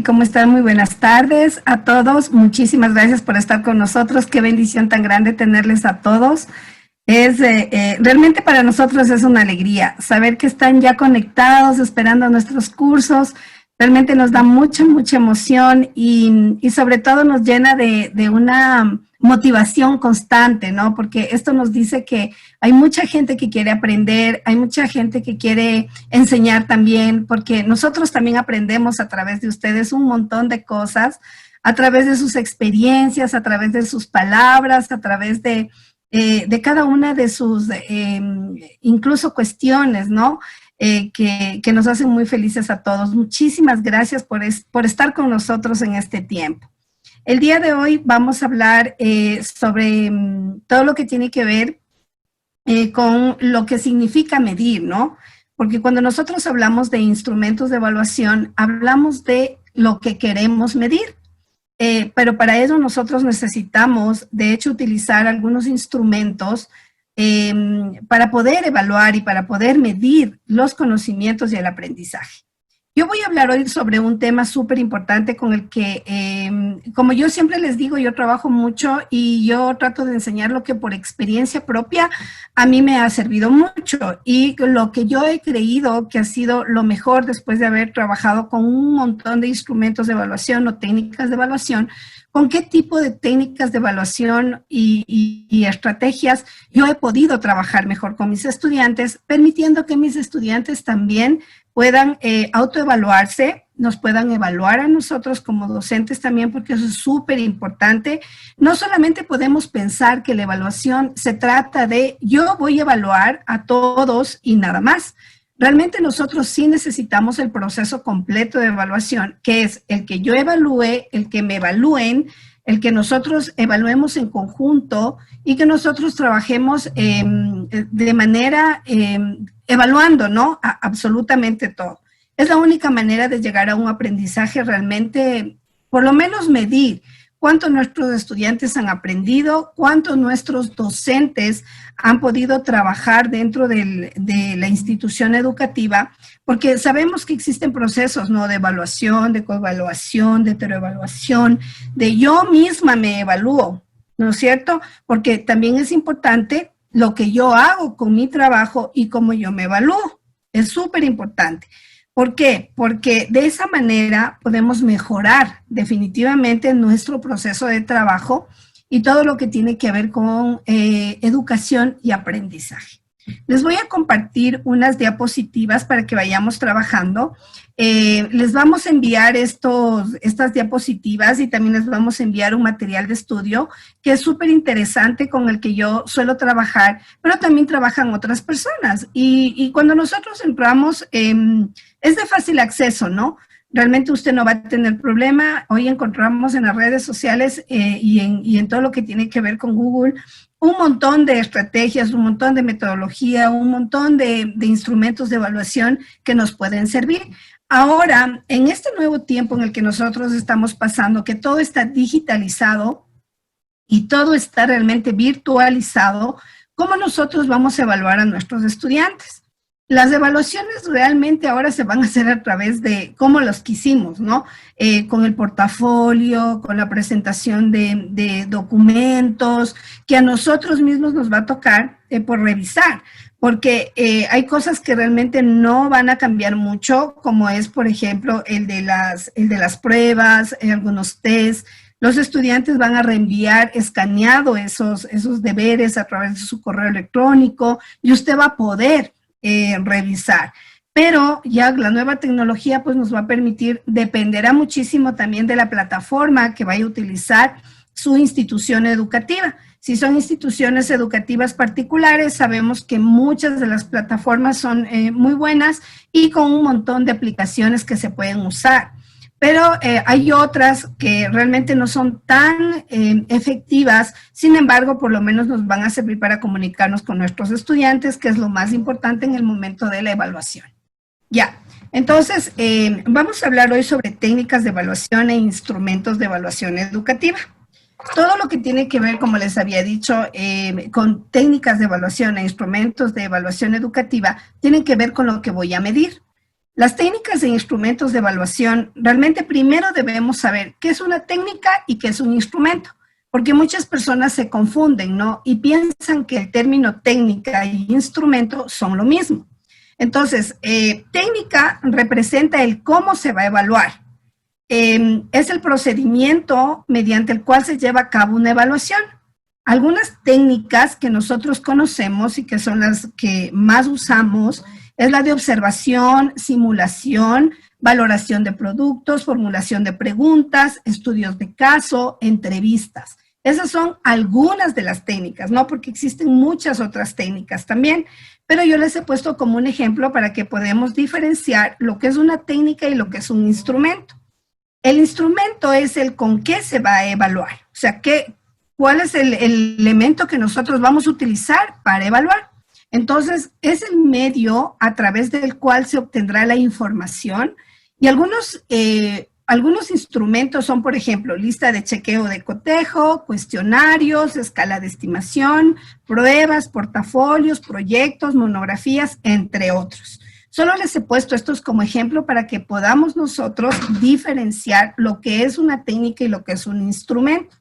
¿Cómo están? Muy buenas tardes a todos. Muchísimas gracias por estar con nosotros. Qué bendición tan grande tenerles a todos. Realmente para nosotros es una alegría saber que están ya conectados, esperando nuestros cursos. Realmente nos da mucha, mucha emoción y sobre todo nos llena de una motivación constante, ¿no? Porque esto nos dice que hay mucha gente que quiere aprender, hay mucha gente que quiere enseñar también, porque nosotros también aprendemos a través de ustedes un montón de cosas, a través de sus experiencias, a través de sus palabras, a través de cada una de sus incluso cuestiones, ¿no? Que nos hacen muy felices a todos. Muchísimas gracias por estar con nosotros en este tiempo. El día de hoy vamos a hablar sobre todo lo que tiene que ver con lo que significa medir, ¿no? Porque cuando nosotros hablamos de instrumentos de evaluación, hablamos de lo que queremos medir. Pero para eso nosotros necesitamos, de hecho, utilizar algunos instrumentos para poder evaluar y para poder medir los conocimientos y el aprendizaje. Yo voy a hablar hoy sobre un tema súper importante con el que, como yo siempre les digo, yo trabajo mucho y yo trato de enseñar lo que por experiencia propia a mí me ha servido mucho y lo que yo he creído que ha sido lo mejor después de haber trabajado con un montón de instrumentos de evaluación o técnicas de evaluación, con qué tipo de técnicas de evaluación y estrategias yo he podido trabajar mejor con mis estudiantes, permitiendo que mis estudiantes también puedan autoevaluarse, nos puedan evaluar a nosotros como docentes también, porque eso es súper importante. No solamente podemos pensar que la evaluación se trata de yo voy a evaluar a todos y nada más. Realmente nosotros sí necesitamos el proceso completo de evaluación, que es el que yo evalúe, el que me evalúen, el que nosotros evaluemos en conjunto y que nosotros trabajemos de manera evaluando, ¿no? Absolutamente todo. Es la única manera de llegar a un aprendizaje realmente, por lo menos medir cuánto nuestros estudiantes han aprendido, cuánto nuestros docentes han podido trabajar dentro de la institución educativa, porque sabemos que existen procesos, ¿no? De evaluación, de coevaluación, de heteroevaluación, de yo misma me evalúo, ¿no es cierto? Porque también es importante lo que yo hago con mi trabajo y cómo yo me evalúo. Es súper importante. ¿Por qué? Porque de esa manera podemos mejorar definitivamente nuestro proceso de trabajo y todo lo que tiene que ver con educación y aprendizaje. Les voy a compartir unas diapositivas para que vayamos trabajando. Les vamos a enviar estas diapositivas y también les vamos a enviar un material de estudio que es súper interesante con el que yo suelo trabajar, pero también trabajan otras personas. Y cuando nosotros entramos, es de fácil acceso, ¿no? Realmente usted no va a tener problema. Hoy encontramos en las redes sociales y en todo lo que tiene que ver con Google un montón de estrategias, un montón de metodología, un montón de instrumentos de evaluación que nos pueden servir. Ahora, en este nuevo tiempo en el que nosotros estamos pasando, que todo está digitalizado y todo está realmente virtualizado, ¿cómo nosotros vamos a evaluar a nuestros estudiantes? Las evaluaciones realmente ahora se van a hacer a través de cómo los quisimos, ¿no? Con el portafolio, con la presentación de documentos, que a nosotros mismos nos va a tocar por revisar, porque hay cosas que realmente no van a cambiar mucho, como es, por ejemplo, el de las pruebas, algunos test. Los estudiantes van a reenviar escaneado esos deberes a través de su correo electrónico y usted va a poder revisar. Pero ya la nueva tecnología pues nos va a permitir, dependerá muchísimo también de la plataforma que vaya a utilizar su institución educativa. Si son instituciones educativas particulares, sabemos que muchas de las plataformas son muy buenas y con un montón de aplicaciones que se pueden usar. Pero hay otras que realmente no son tan efectivas, sin embargo, por lo menos nos van a servir para comunicarnos con nuestros estudiantes, que es lo más importante en el momento de la evaluación. Ya, entonces, vamos a hablar hoy sobre técnicas de evaluación e instrumentos de evaluación educativa. Todo lo que tiene que ver, como les había dicho, con técnicas de evaluación e instrumentos de evaluación educativa, tienen que ver con lo que voy a medir. Las técnicas e instrumentos de evaluación, realmente primero debemos saber qué es una técnica y qué es un instrumento, porque muchas personas se confunden, ¿no? Y piensan que el término técnica y instrumento son lo mismo. Entonces, técnica representa el cómo se va a evaluar. Es el procedimiento mediante el cual se lleva a cabo una evaluación. Algunas técnicas que nosotros conocemos y que son las que más usamos es la de observación, simulación, valoración de productos, formulación de preguntas, estudios de caso, entrevistas. Esas son algunas de las técnicas, ¿no? Porque existen muchas otras técnicas también, pero yo les he puesto como un ejemplo para que podamos diferenciar lo que es una técnica y lo que es un instrumento. El instrumento es el con qué se va a evaluar, o sea, cuál es el elemento que nosotros vamos a utilizar para evaluar. Entonces, es el medio a través del cual se obtendrá la información y algunos instrumentos son, por ejemplo, lista de chequeo de cotejo, cuestionarios, escala de estimación, pruebas, portafolios, proyectos, monografías, entre otros. Solo les he puesto estos como ejemplo para que podamos nosotros diferenciar lo que es una técnica y lo que es un instrumento.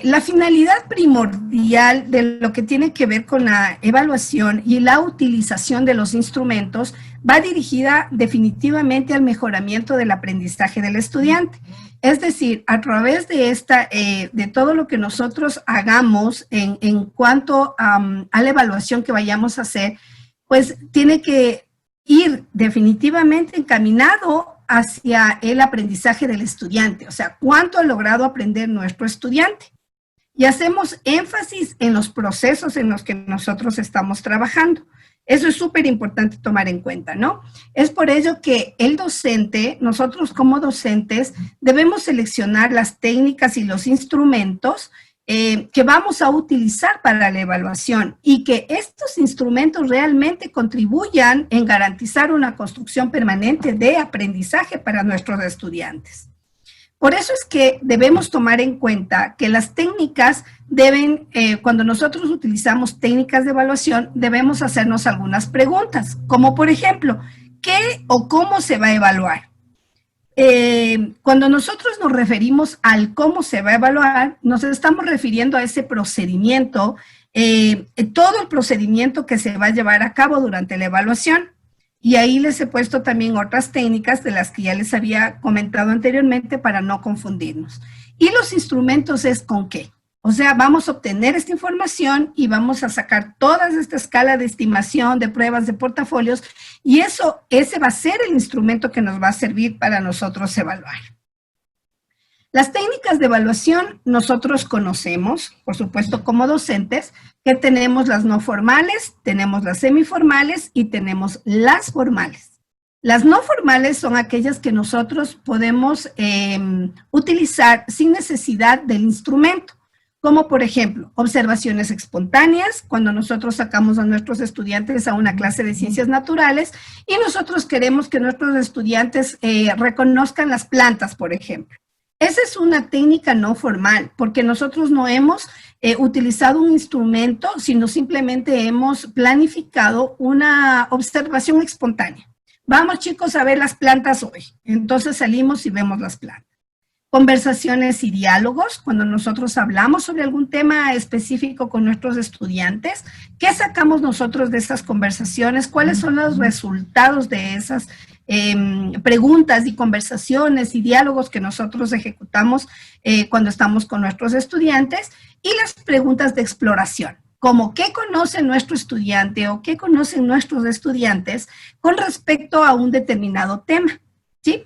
La finalidad primordial de lo que tiene que ver con la evaluación y la utilización de los instrumentos va dirigida definitivamente al mejoramiento del aprendizaje del estudiante. Es decir, a través de de todo lo que nosotros hagamos en cuanto a la evaluación que vayamos a hacer, pues tiene que ir definitivamente encaminado hacia el aprendizaje del estudiante, o sea, cuánto ha logrado aprender nuestro estudiante. Y hacemos énfasis en los procesos en los que nosotros estamos trabajando. Eso es súper importante tomar en cuenta, ¿no? Es por ello que el docente, nosotros como docentes, debemos seleccionar las técnicas y los instrumentos que vamos a utilizar para la evaluación y que estos instrumentos realmente contribuyan en garantizar una construcción permanente de aprendizaje para nuestros estudiantes. Por eso es que debemos tomar en cuenta que las técnicas deben, cuando nosotros utilizamos técnicas de evaluación, debemos hacernos algunas preguntas, como por ejemplo, ¿qué o cómo se va a evaluar? Cuando nosotros nos referimos al cómo se va a evaluar, nos estamos refiriendo a ese procedimiento, todo el procedimiento que se va a llevar a cabo durante la evaluación. Y ahí les he puesto también otras técnicas de las que ya les había comentado anteriormente para no confundirnos. Y los instrumentos es con qué. O sea, vamos a obtener esta información y vamos a sacar toda esta escala de estimación, de pruebas, de portafolios, y ese va a ser el instrumento que nos va a servir para nosotros evaluar. Las técnicas de evaluación nosotros conocemos, por supuesto como docentes, que tenemos las no formales, tenemos las semiformales y tenemos las formales. Las no formales son aquellas que nosotros podemos utilizar sin necesidad del instrumento, como por ejemplo, observaciones espontáneas, cuando nosotros sacamos a nuestros estudiantes a una clase de ciencias naturales y nosotros queremos que nuestros estudiantes reconozcan las plantas, por ejemplo. Esa es una técnica no formal, porque nosotros no hemos utilizado un instrumento, sino simplemente hemos planificado una observación espontánea. Vamos, chicos, a ver las plantas hoy. Entonces salimos y vemos las plantas. Conversaciones y diálogos, cuando nosotros hablamos sobre algún tema específico con nuestros estudiantes, ¿qué sacamos nosotros de esas conversaciones? ¿Cuáles son los resultados de esas preguntas y conversaciones y diálogos que nosotros ejecutamos cuando estamos con nuestros estudiantes? Y las preguntas de exploración, como qué conoce nuestro estudiante o qué conocen nuestros estudiantes con respecto a un determinado tema, ¿sí?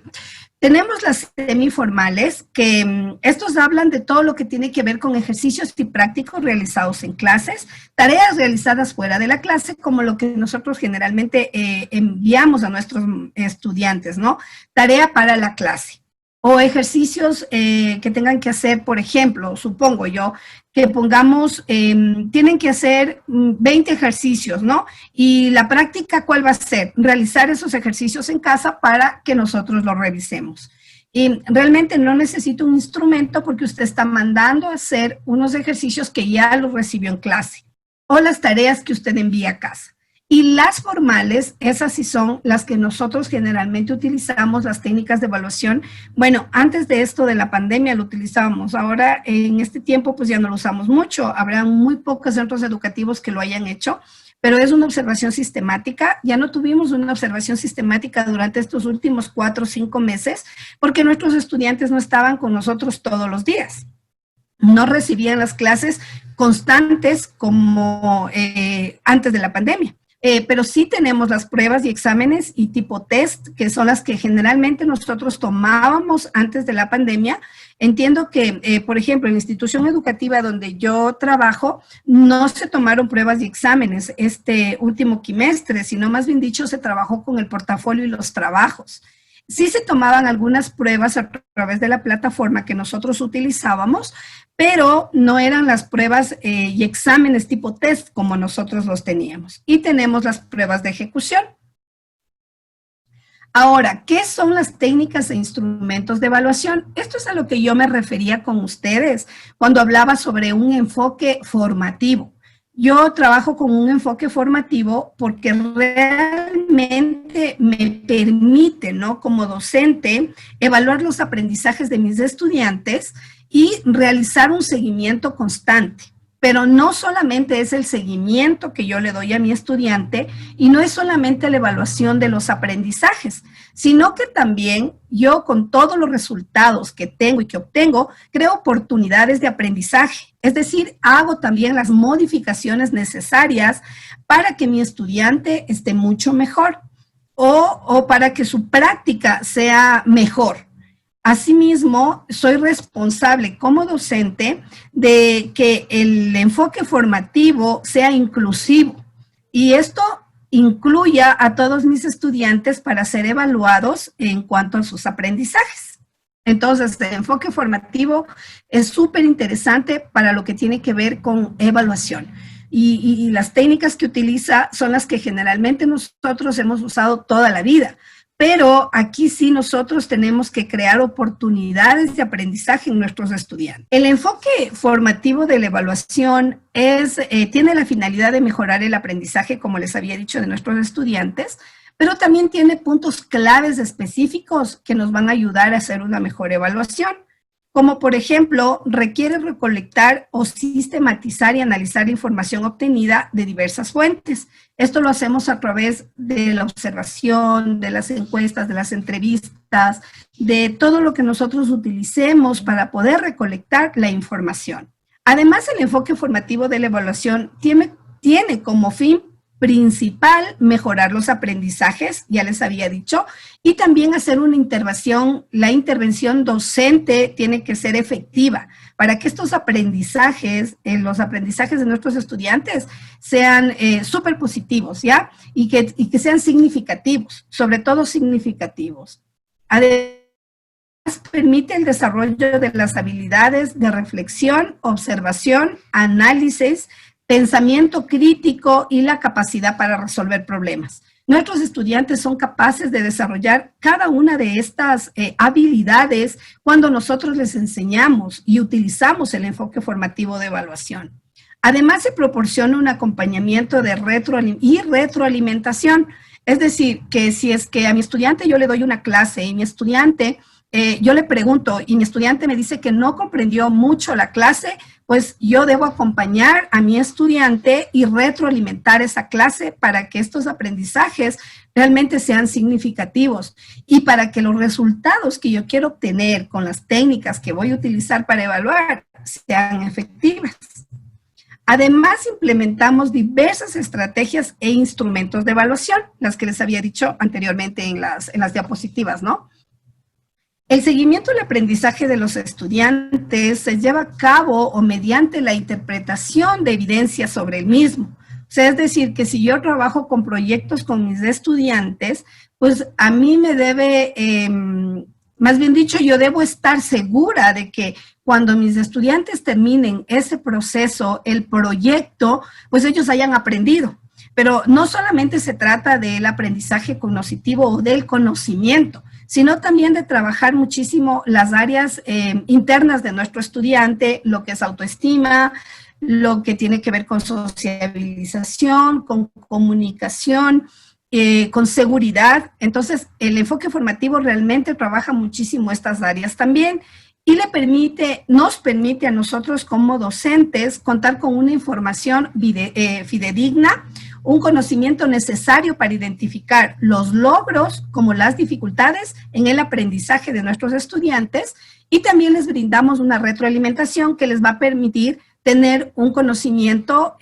Tenemos las semiformales, que estos hablan de todo lo que tiene que ver con ejercicios y prácticos realizados en clases, tareas realizadas fuera de la clase, como lo que nosotros generalmente enviamos a nuestros estudiantes, ¿no? Tarea para la clase. O ejercicios que tengan que hacer, por ejemplo, supongo yo, que pongamos, tienen que hacer 20 ejercicios, ¿no? Y la práctica, ¿cuál va a ser? Realizar esos ejercicios en casa para que nosotros los revisemos. Y realmente no necesita un instrumento porque usted está mandando a hacer unos ejercicios que ya los recibió en clase o las tareas que usted envía a casa. Y las formales, esas sí son las que nosotros generalmente utilizamos, las técnicas de evaluación. Bueno, antes de esto de la pandemia lo utilizábamos, ahora en este tiempo pues ya no lo usamos mucho, habrá muy pocos centros educativos que lo hayan hecho, pero es una observación sistemática. Ya no tuvimos una observación sistemática durante estos últimos 4 o 5 meses porque nuestros estudiantes no estaban con nosotros todos los días. No recibían las clases constantes como antes de la pandemia. Pero sí tenemos las pruebas y exámenes y tipo test, que son las que generalmente nosotros tomábamos antes de la pandemia. Entiendo que, por ejemplo, en la institución educativa donde yo trabajo, no se tomaron pruebas y exámenes este último quimestre, sino más bien dicho, se trabajó con el portafolio y los trabajos. Sí se tomaban algunas pruebas a través de la plataforma que nosotros utilizábamos, pero no eran las pruebas y exámenes tipo test como nosotros los teníamos. Y tenemos las pruebas de ejecución. Ahora, ¿qué son las técnicas e instrumentos de evaluación? Esto es a lo que yo me refería con ustedes cuando hablaba sobre un enfoque formativo. Yo trabajo con un enfoque formativo porque realmente me permite, ¿no? Como docente, evaluar los aprendizajes de mis estudiantes y realizar un seguimiento constante. Pero no solamente es el seguimiento que yo le doy a mi estudiante y no es solamente la evaluación de los aprendizajes, sino que también yo con todos los resultados que tengo y que obtengo, creo oportunidades de aprendizaje. Es decir, hago también las modificaciones necesarias para que mi estudiante esté mucho mejor o para que su práctica sea mejor. Asimismo, soy responsable como docente de que el enfoque formativo sea inclusivo y esto incluya a todos mis estudiantes para ser evaluados en cuanto a sus aprendizajes. Entonces, el enfoque formativo es súper interesante para lo que tiene que ver con evaluación. Y las técnicas que utiliza son las que generalmente nosotros hemos usado toda la vida. Pero aquí sí nosotros tenemos que crear oportunidades de aprendizaje en nuestros estudiantes. El enfoque formativo de la evaluación tiene la finalidad de mejorar el aprendizaje, como les había dicho, de nuestros estudiantes, pero también tiene puntos claves específicos que nos van a ayudar a hacer una mejor evaluación. Como por ejemplo, requiere recolectar o sistematizar y analizar información obtenida de diversas fuentes. Esto lo hacemos a través de la observación, de las encuestas, de las entrevistas, de todo lo que nosotros utilicemos para poder recolectar la información. Además, el enfoque formativo de la evaluación tiene como fin principal mejorar los aprendizajes, ya les había dicho, y también hacer una intervención. La intervención docente tiene que ser efectiva para que estos aprendizajes, los aprendizajes de nuestros estudiantes sean súper positivos, ¿ya? Y que sean significativos, sobre todo significativos. Además, permite el desarrollo de las habilidades de reflexión, observación, análisis, pensamiento crítico y la capacidad para resolver problemas. Nuestros estudiantes son capaces de desarrollar cada una de estas habilidades cuando nosotros les enseñamos y utilizamos el enfoque formativo de evaluación. Además, se proporciona un acompañamiento de retroalimentación. Es decir, que si es que a mi estudiante yo le doy una clase y mi estudiante, yo le pregunto y mi estudiante me dice que no comprendió mucho la clase, pues yo debo acompañar a mi estudiante y retroalimentar esa clase para que estos aprendizajes realmente sean significativos y para que los resultados que yo quiero obtener con las técnicas que voy a utilizar para evaluar sean efectivas. Además, implementamos diversas estrategias e instrumentos de evaluación, las que les había dicho anteriormente en las diapositivas, ¿no? El seguimiento del aprendizaje de los estudiantes se lleva a cabo o mediante la interpretación de evidencia sobre el mismo. O sea, es decir, que si yo trabajo con proyectos con mis estudiantes, pues a mí me debe, más bien dicho, yo debo estar segura de que cuando mis estudiantes terminen ese proceso, el proyecto, pues ellos hayan aprendido. Pero no solamente se trata del aprendizaje cognitivo o del conocimiento, sino también de trabajar muchísimo las áreas internas de nuestro estudiante, lo que es autoestima, lo que tiene que ver con sociabilización, con comunicación, con seguridad. Entonces, el enfoque formativo realmente trabaja muchísimo estas áreas también y nos permite a nosotros como docentes contar con una información fidedigna, un conocimiento necesario para identificar los logros como las dificultades en el aprendizaje de nuestros estudiantes, y también les brindamos una retroalimentación que les va a permitir tener un conocimiento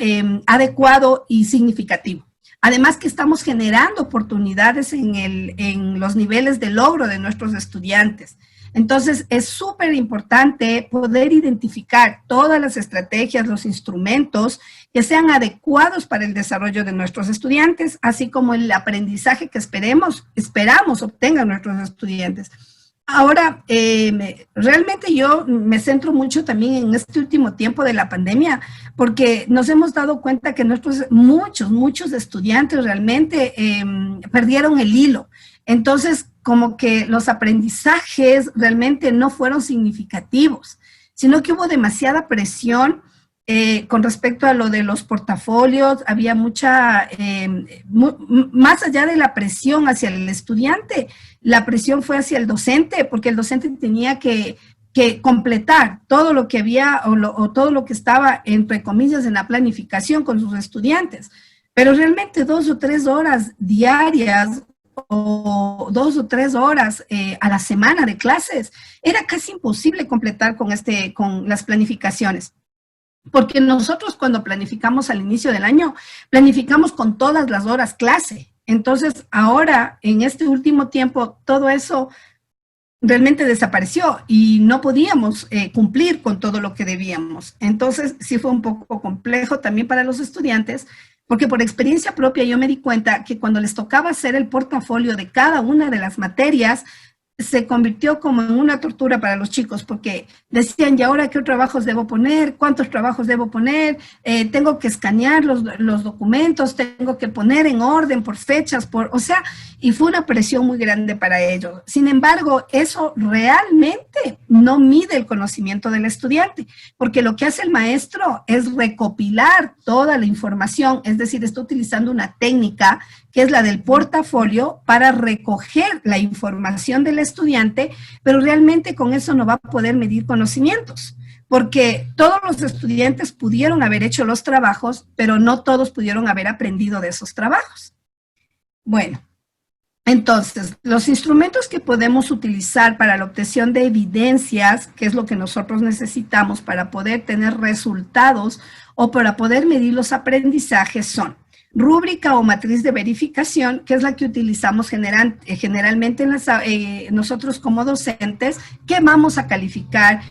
adecuado y significativo. Además que estamos generando oportunidades en los niveles de logro de nuestros estudiantes. Entonces, es súper importante poder identificar todas las estrategias, los instrumentos que sean adecuados para el desarrollo de nuestros estudiantes, así como el aprendizaje que esperamos obtengan nuestros estudiantes. Ahora, realmente yo me centro mucho también en este último tiempo de la pandemia, porque nos hemos dado cuenta que muchos estudiantes realmente perdieron el hilo. Entonces, como que los aprendizajes realmente no fueron significativos, sino que hubo demasiada presión con respecto a lo de los portafolios. Había mucha, más allá de la presión hacia el estudiante, la presión fue hacia el docente, porque el docente tenía que completar todo lo que había o todo lo que estaba, entre comillas, en la planificación con sus estudiantes. Pero realmente 2 o 3 horas diarias o 2 o 3 horas a la semana de clases, era casi imposible completar con las planificaciones. Porque nosotros cuando planificamos al inicio del año, planificamos con todas las horas clase. Entonces ahora, en este último tiempo, todo eso realmente desapareció y no podíamos cumplir con todo lo que debíamos. Entonces sí fue un poco complejo también para los estudiantes, porque por experiencia propia yo me di cuenta que cuando les tocaba hacer el portafolio de cada una de las materias, se convirtió como en una tortura para los chicos, porque decían, ¿y ahora qué trabajos debo poner? ¿Cuántos trabajos debo poner? Tengo que escanear los documentos, tengo que poner en orden por fechas, y fue una presión muy grande para ellos. Sin embargo, eso realmente no mide el conocimiento del estudiante, porque lo que hace el maestro es recopilar toda la información, es decir, está utilizando una técnica que es la del portafolio para recoger la información del estudiante, pero realmente con eso no va a poder medir conocimientos, porque todos los estudiantes pudieron haber hecho los trabajos, pero no todos pudieron haber aprendido de esos trabajos. Bueno, entonces, los instrumentos que podemos utilizar para la obtención de evidencias, que es lo que nosotros necesitamos para poder tener resultados o para poder medir los aprendizajes, son rúbrica o matriz de verificación, que es la que utilizamos generalmente nosotros como docentes, que vamos a calificar,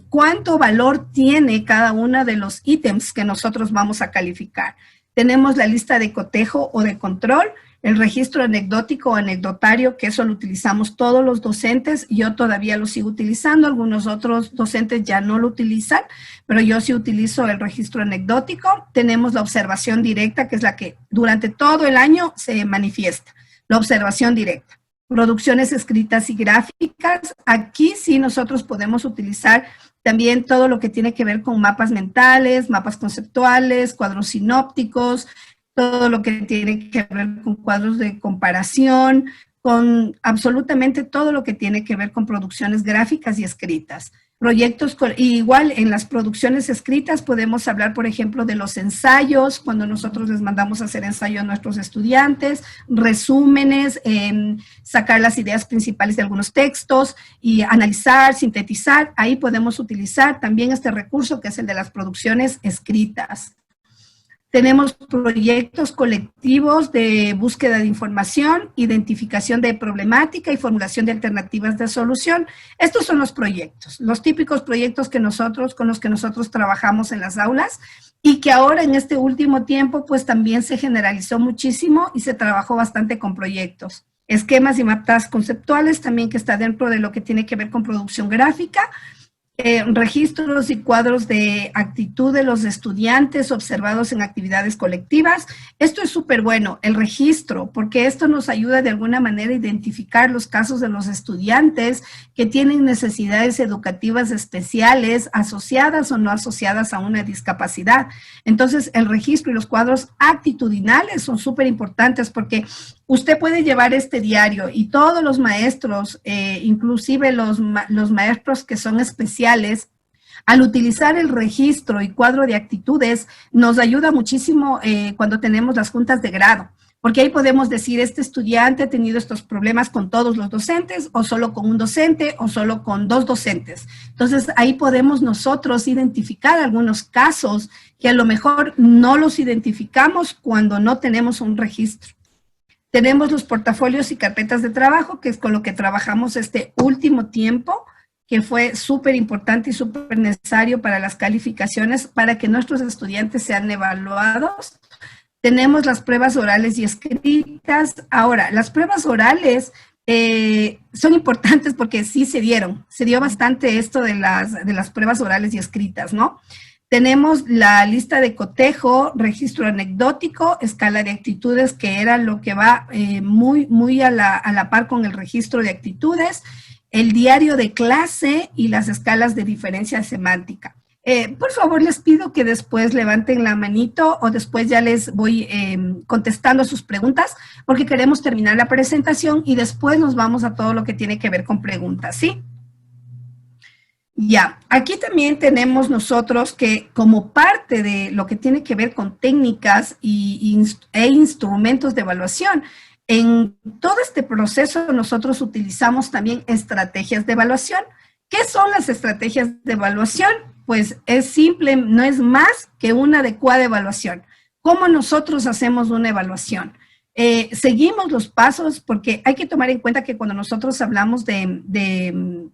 cuánto valor tiene cada uno de los ítems que nosotros vamos a calificar. Tenemos la lista de cotejo o de control, el registro anecdótico o anecdotario, que eso lo utilizamos todos los docentes. Yo todavía lo sigo utilizando, algunos otros docentes ya no lo utilizan, pero yo sí utilizo el registro anecdótico. Tenemos la observación directa, que es la que durante todo el año se manifiesta, la observación directa. Producciones escritas y gráficas, aquí sí nosotros podemos utilizar también todo lo que tiene que ver con mapas mentales, mapas conceptuales, cuadros sinópticos, todo lo que tiene que ver con cuadros de comparación, con absolutamente todo lo que tiene que ver con producciones gráficas y escritas. Proyectos, igual en las producciones escritas podemos hablar, por ejemplo, de los ensayos, cuando nosotros les mandamos a hacer ensayo a nuestros estudiantes, resúmenes, sacar las ideas principales de algunos textos y analizar, sintetizar. Ahí podemos utilizar también este recurso que es el de las producciones escritas. Tenemos proyectos colectivos de búsqueda de información, identificación de problemática y formulación de alternativas de solución. Estos son los proyectos, los típicos proyectos con los que nosotros trabajamos en las aulas y que ahora en este último tiempo pues también se generalizó muchísimo y se trabajó bastante con proyectos. Esquemas y mapas conceptuales también, que está dentro de lo que tiene que ver con producción gráfica. registros y cuadros de actitud de los estudiantes observados en actividades colectivas. Esto es súper bueno, el registro, porque esto nos ayuda de alguna manera a identificar los casos de los estudiantes que tienen necesidades educativas especiales asociadas o no asociadas a una discapacidad. Entonces, el registro y los cuadros actitudinales son súper importantes porque usted puede llevar este diario y todos los maestros, inclusive los maestros que son especiales, al utilizar el registro y cuadro de actitudes, nos ayuda muchísimo cuando tenemos las juntas de grado, porque ahí podemos decir, este estudiante ha tenido estos problemas con todos los docentes, o solo con un docente, o solo con dos docentes. Entonces, ahí podemos nosotros identificar algunos casos que a lo mejor no los identificamos cuando no tenemos un registro. Tenemos los portafolios y carpetas de trabajo, que es con lo que trabajamos este último tiempo, que fue súper importante y súper necesario para las calificaciones, para que nuestros estudiantes sean evaluados. Tenemos las pruebas orales y escritas. Ahora, las pruebas orales son importantes porque sí se dio bastante esto de las pruebas orales y escritas, ¿no? Tenemos la lista de cotejo, registro anecdótico, escala de actitudes, que era lo que va muy a la par con el registro de actitudes, el diario de clase y las escalas de diferencia semántica. Por favor, les pido que después levanten la manito o después ya les voy contestando sus preguntas porque queremos terminar la presentación y después nos vamos a todo lo que tiene que ver con preguntas, ¿sí? Ya, aquí también tenemos nosotros que como parte de lo que tiene que ver con técnicas e instrumentos de evaluación, en todo este proceso nosotros utilizamos también estrategias de evaluación. ¿Qué son las estrategias de evaluación? Pues es simple, no es más que una adecuada evaluación. ¿Cómo nosotros hacemos una evaluación? Seguimos los pasos porque hay que tomar en cuenta que cuando nosotros hablamos de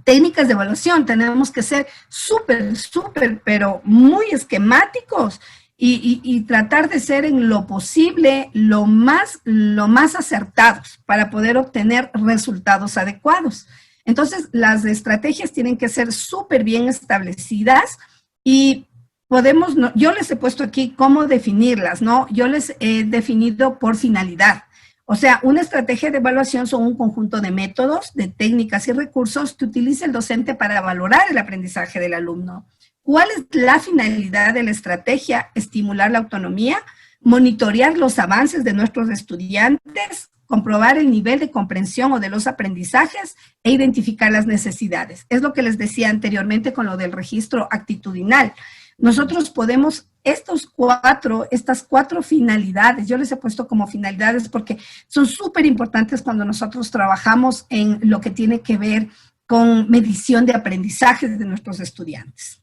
técnicas de evaluación, tenemos que ser súper, pero muy esquemáticos y tratar de ser en lo posible lo más acertados para poder obtener resultados adecuados. Entonces, las estrategias tienen que ser súper bien establecidas y podemos, yo les he puesto aquí cómo definirlas, ¿no? Yo les he definido por finalidad. O sea, una estrategia de evaluación son un conjunto de métodos, de técnicas y recursos que utiliza el docente para valorar el aprendizaje del alumno. ¿Cuál es la finalidad de la estrategia? Estimular la autonomía, monitorear los avances de nuestros estudiantes, comprobar el nivel de comprensión o de los aprendizajes e identificar las necesidades. Es lo que les decía anteriormente con lo del registro actitudinal. Nosotros podemos, estas cuatro finalidades, yo les he puesto como finalidades porque son súper importantes cuando nosotros trabajamos en lo que tiene que ver con medición de aprendizajes de nuestros estudiantes.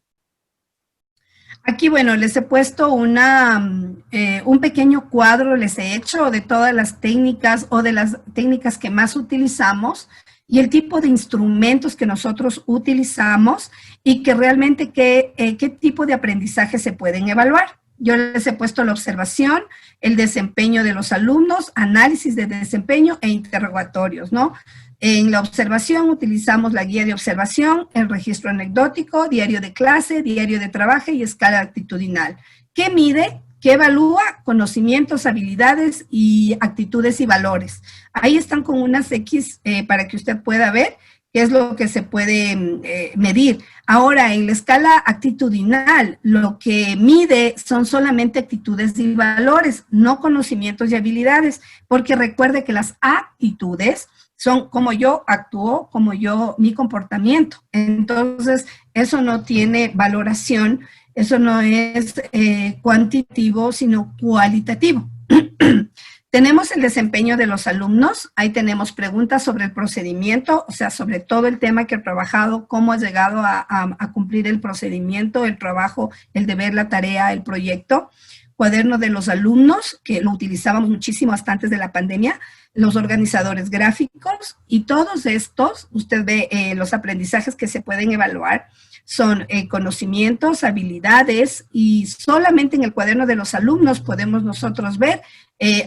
Aquí, bueno, les he puesto un pequeño cuadro, les he hecho de todas las técnicas o de las técnicas que más utilizamos y el tipo de instrumentos que nosotros utilizamos y que realmente qué tipo de aprendizaje se pueden evaluar. Yo les he puesto la observación, el desempeño de los alumnos, análisis de desempeño e interrogatorios, ¿no? En la observación utilizamos la guía de observación, el registro anecdótico, diario de clase, diario de trabajo y escala actitudinal. ¿Qué mide? ¿Qué evalúa? Conocimientos, habilidades y actitudes y valores. Ahí están con unas X para que usted pueda ver qué es lo que se puede medir. Ahora, en la escala actitudinal, lo que mide son solamente actitudes y valores, no conocimientos y habilidades, porque recuerde que las actitudes son como yo actúo, mi comportamiento. Entonces, eso no tiene valoración, eso no es cuantitativo, sino cualitativo. Tenemos el desempeño de los alumnos, ahí tenemos preguntas sobre el procedimiento, o sea, sobre todo el tema que he trabajado, cómo has llegado a cumplir el procedimiento, el trabajo, el deber, la tarea, el proyecto. Cuaderno de los alumnos, que lo utilizábamos muchísimo hasta antes de la pandemia, los organizadores gráficos y todos estos, usted ve los aprendizajes que se pueden evaluar, son conocimientos, habilidades y solamente en el cuaderno de los alumnos podemos nosotros ver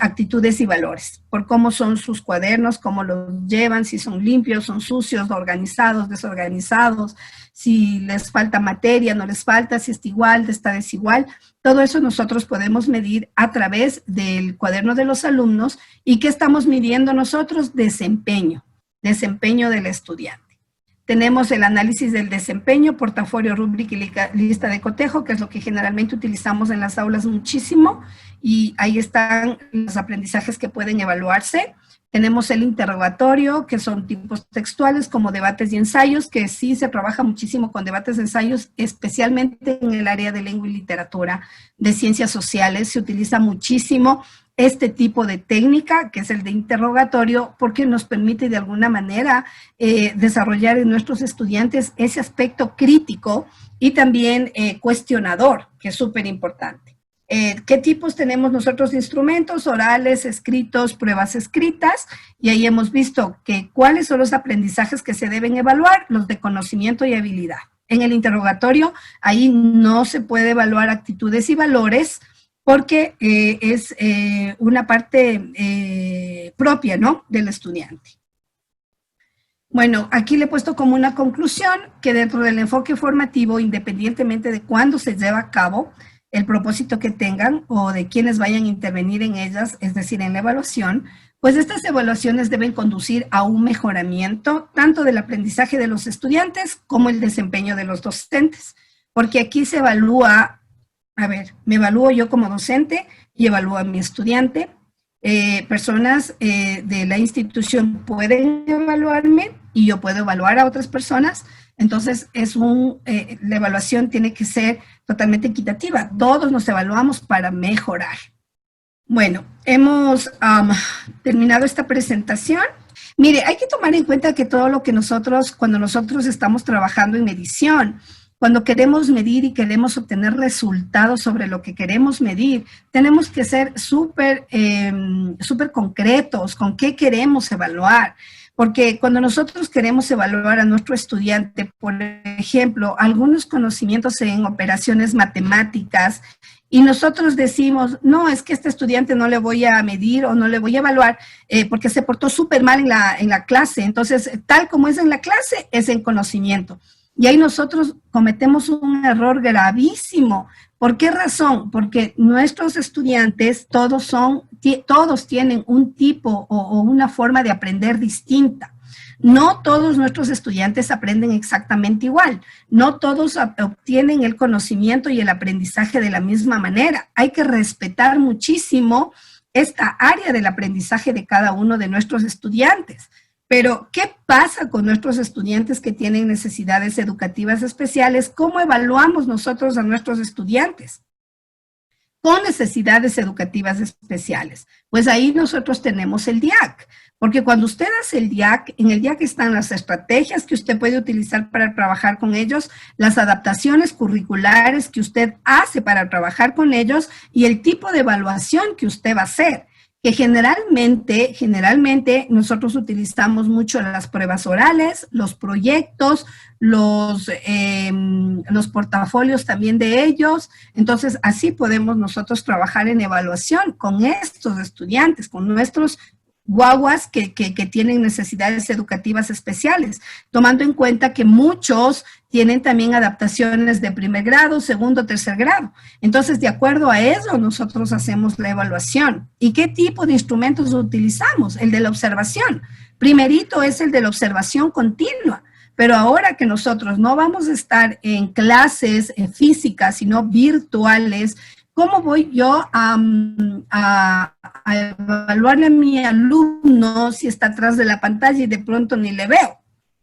actitudes y valores, por cómo son sus cuadernos, cómo los llevan, si son limpios, son sucios, organizados, desorganizados, si les falta materia, no les falta, si está igual, está desigual. Todo eso nosotros podemos medir a través del cuaderno de los alumnos. ¿Y qué estamos midiendo nosotros? Desempeño del estudiante. Tenemos el análisis del desempeño, portafolio, rúbrica y lista de cotejo, que es lo que generalmente utilizamos en las aulas muchísimo, y ahí están los aprendizajes que pueden evaluarse. Tenemos el interrogatorio, que son tipos textuales como debates y ensayos, que sí se trabaja muchísimo con debates y ensayos, especialmente en el área de lengua y literatura, de ciencias sociales, se utiliza muchísimo este tipo de técnica, que es el de interrogatorio, porque nos permite de alguna manera desarrollar en nuestros estudiantes ese aspecto crítico y también cuestionador, que es súper importante. ¿Qué tipos tenemos nosotros de instrumentos? Orales, escritos, pruebas escritas, y ahí hemos visto que cuáles son los aprendizajes que se deben evaluar, los de conocimiento y habilidad. En el interrogatorio, ahí no se puede evaluar actitudes y valores, porque es una parte propia, ¿no?, del estudiante. Bueno, aquí le he puesto como una conclusión que dentro del enfoque formativo, independientemente de cuándo se lleva a cabo, el propósito que tengan o de quienes vayan a intervenir en ellas, es decir, en la evaluación, pues estas evaluaciones deben conducir a un mejoramiento tanto del aprendizaje de los estudiantes como el desempeño de los docentes, porque aquí se evalúa. A ver, me evalúo yo como docente y evalúo a mi estudiante. Personas de la institución pueden evaluarme y yo puedo evaluar a otras personas. Entonces, la evaluación tiene que ser totalmente equitativa. Todos nos evaluamos para mejorar. Bueno, hemos terminado esta presentación. Mire, hay que tomar en cuenta que todo lo que cuando nosotros estamos trabajando en medición, cuando queremos medir y queremos obtener resultados sobre lo que queremos medir, tenemos que ser súper concretos con qué queremos evaluar. Porque cuando nosotros queremos evaluar a nuestro estudiante, por ejemplo, algunos conocimientos en operaciones matemáticas, y nosotros decimos, no, es que este estudiante no le voy a medir o no le voy a evaluar porque se portó súper mal en la clase. Entonces, tal como es en la clase, es en conocimiento. Y ahí nosotros cometemos un error gravísimo. ¿Por qué razón? Porque nuestros estudiantes todos tienen un tipo o una forma de aprender distinta. No todos nuestros estudiantes aprenden exactamente igual. No todos obtienen el conocimiento y el aprendizaje de la misma manera. Hay que respetar muchísimo esta área del aprendizaje de cada uno de nuestros estudiantes. Pero, ¿qué pasa con nuestros estudiantes que tienen necesidades educativas especiales? ¿Cómo evaluamos nosotros a nuestros estudiantes con necesidades educativas especiales? Pues ahí nosotros tenemos el DIAC, porque cuando usted hace el DIAC, en el DIAC están las estrategias que usted puede utilizar para trabajar con ellos, las adaptaciones curriculares que usted hace para trabajar con ellos y el tipo de evaluación que usted va a hacer. Que generalmente nosotros utilizamos mucho las pruebas orales, los proyectos, los portafolios también de ellos. Entonces, así podemos nosotros trabajar en evaluación con estos estudiantes, con nuestros guaguas que tienen necesidades educativas especiales, tomando en cuenta que muchos tienen también adaptaciones de primer grado, segundo, tercer grado. Entonces, de acuerdo a eso, nosotros hacemos la evaluación. ¿Y qué tipo de instrumentos utilizamos? El de la observación. Primerito es el de la observación continua. Pero ahora que nosotros no vamos a estar en clases físicas, sino virtuales, ¿cómo voy yo a evaluarle a mi alumno si está atrás de la pantalla y de pronto ni le veo?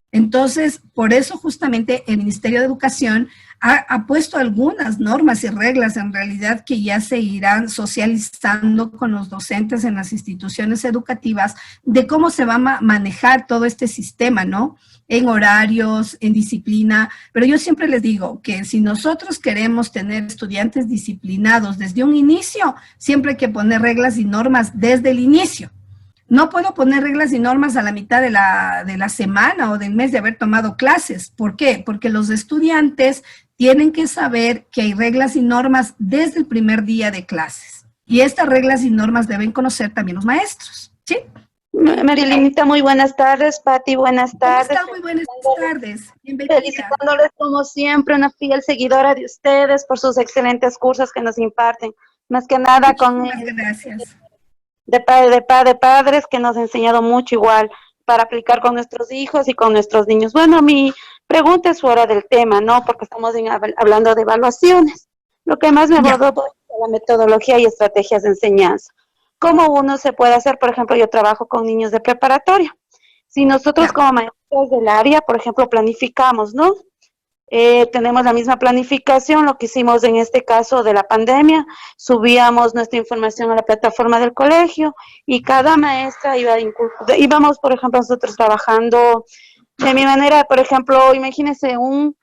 Entonces, por eso justamente el Ministerio de Educación ha puesto algunas normas y reglas en realidad que ya se irán socializando con los docentes en las instituciones educativas de cómo se va a manejar todo este sistema, ¿no? En horarios, en disciplina, pero yo siempre les digo que si nosotros queremos tener estudiantes disciplinados desde un inicio, siempre hay que poner reglas y normas desde el inicio. No puedo poner reglas y normas a la mitad de la semana o del mes de haber tomado clases. ¿Por qué? Porque los estudiantes tienen que saber que hay reglas y normas desde el primer día de clases. Y estas reglas y normas deben conocer también los maestros, ¿sí? Marilinita, muy buenas tardes. Pati, buenas ¿Cómo tardes. está? Muy buenas tardes. Bienvenida. Felicitándoles como siempre, una fiel seguidora de ustedes por sus excelentes cursos que nos imparten. Más que nada con Muchísimas gracias. de padres que nos ha enseñado mucho igual para aplicar con nuestros hijos y con nuestros niños. Bueno, mi pregunta es fuera del tema, ¿no? Porque estamos hablando de evaluaciones. Lo que más me Ya, abordó fue la metodología y estrategias de enseñanza. ¿Cómo uno se puede hacer? Por ejemplo, yo trabajo con niños de preparatoria. Si nosotros ya. como maestros del área, por ejemplo, planificamos, ¿no? Tenemos la misma planificación, lo que hicimos en este caso de la pandemia, subíamos nuestra información a la plataforma del colegio y cada maestra íbamos, por ejemplo, nosotros trabajando de mi manera, por ejemplo, imagínense, un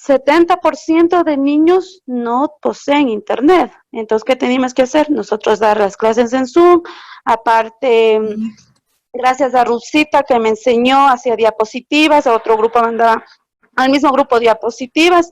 70% de niños no poseen internet. Entonces, ¿qué teníamos que hacer? Nosotros dar las clases en Zoom, aparte gracias a Rusita que me enseñó, hacía diapositivas, a otro grupo mandaba al mismo grupo diapositivas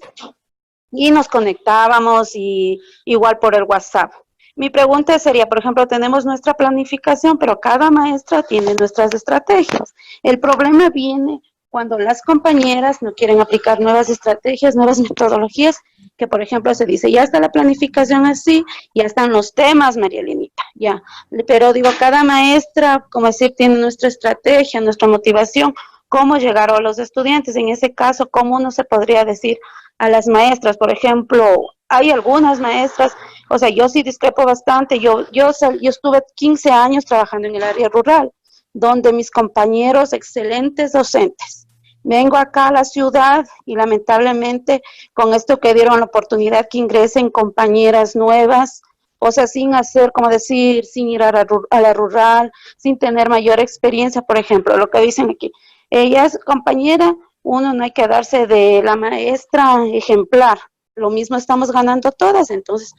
y nos conectábamos y igual por el WhatsApp. Mi pregunta sería, por ejemplo, tenemos nuestra planificación, pero cada maestra tiene nuestras estrategias. El problema viene cuando las compañeras no quieren aplicar nuevas estrategias, nuevas metodologías, que por ejemplo se dice, ya está la planificación así, ya están los temas, María Elenita, ya. Pero digo, cada maestra, como decir, tiene nuestra estrategia, nuestra motivación, cómo llegar a los estudiantes. En ese caso, ¿cómo uno se podría decir a las maestras? Por ejemplo, hay algunas maestras, o sea, yo sí discrepo bastante, yo estuve 15 años trabajando en el área rural, donde mis compañeros, excelentes docentes, vengo acá a la ciudad y lamentablemente con esto que dieron la oportunidad que ingresen compañeras nuevas, o sea, sin hacer, como decir, sin ir a la rural, sin tener mayor experiencia, por ejemplo, lo que dicen aquí, ella es compañera, uno no hay que darse de la maestra ejemplar, lo mismo estamos ganando todas, entonces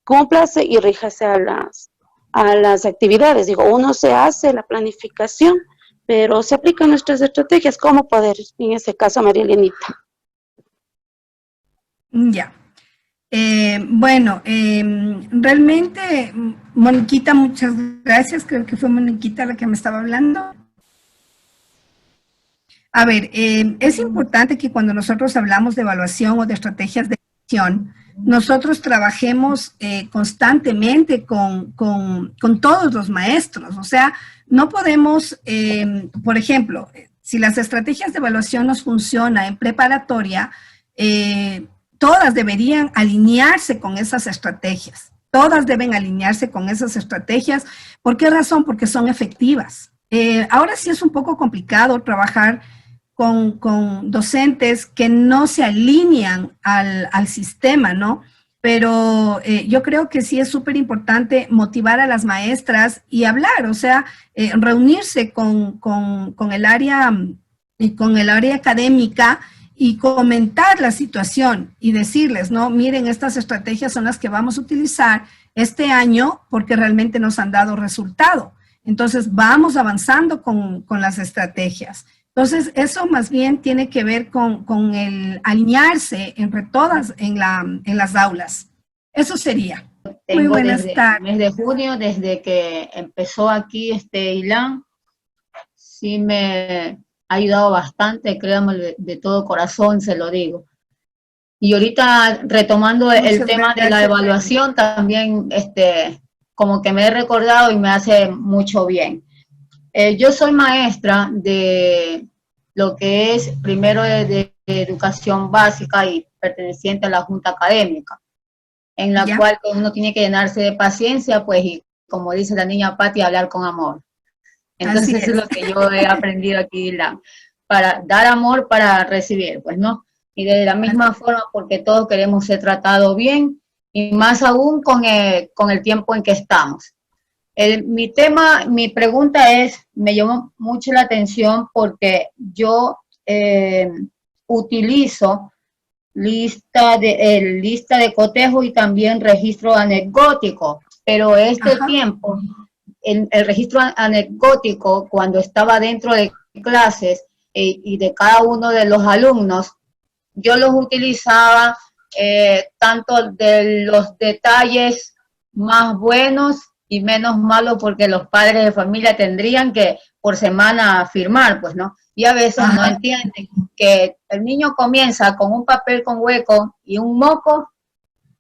cúmplase y ríjase a las actividades. Digo, uno se hace la planificación, pero se aplican nuestras estrategias. ¿Cómo poder, en ese caso, María Elenita? Ya. Bueno, realmente, Moniquita, muchas gracias. Creo que fue Moniquita la que me estaba hablando. A ver, es importante que cuando nosotros hablamos de evaluación o de estrategias de evaluación, nosotros trabajemos constantemente con todos los maestros. O sea, no podemos, por ejemplo, si las estrategias de evaluación nos funcionan en preparatoria, todas deberían alinearse con esas estrategias. Todas deben alinearse con esas estrategias. ¿Por qué razón? Porque son efectivas. Ahora sí es un poco complicado trabajar con docentes que no se alinean al sistema, ¿no? Pero yo creo que sí es súper importante motivar a las maestras y hablar, o sea, reunirse con el área académica y comentar la situación y decirles, ¿no? Miren, estas estrategias son las que vamos a utilizar este año porque realmente nos han dado resultado. Entonces, vamos avanzando con las estrategias. Entonces, eso más bien tiene que ver con el alinearse entre todas en las aulas. Eso sería. Muy Tengo buenas desde el tardes. mes de junio, desde que empezó aquí este ILAN, sí me ha ayudado bastante, créanme, de todo corazón se lo digo. Y ahorita retomando el Muchas tema de la gracias. evaluación, también como que me he recordado y me hace mucho bien. Yo soy maestra de lo que es primero de educación básica y perteneciente a la Junta Académica, en la ¿Ya? cual uno tiene que llenarse de paciencia, pues, y como dice la niña Patti, hablar con amor. Así Entonces eso es es. lo que yo he aprendido aquí, para dar amor, para recibir, pues, ¿no? Y de la misma forma, porque todos queremos ser tratados bien, y más aún con el tiempo en que estamos. Mi pregunta me llamó mucho la atención porque yo utilizo lista de cotejo y también registro anecdótico, pero Ajá. tiempo, el registro anecdótico, cuando estaba dentro de clases y de cada uno de los alumnos, yo los utilizaba tanto de los detalles más buenos y menos malos, porque los padres de familia tendrían que por semana a firmar, pues, ¿no? Y a veces no entienden que el niño comienza con un papel con hueco y un moco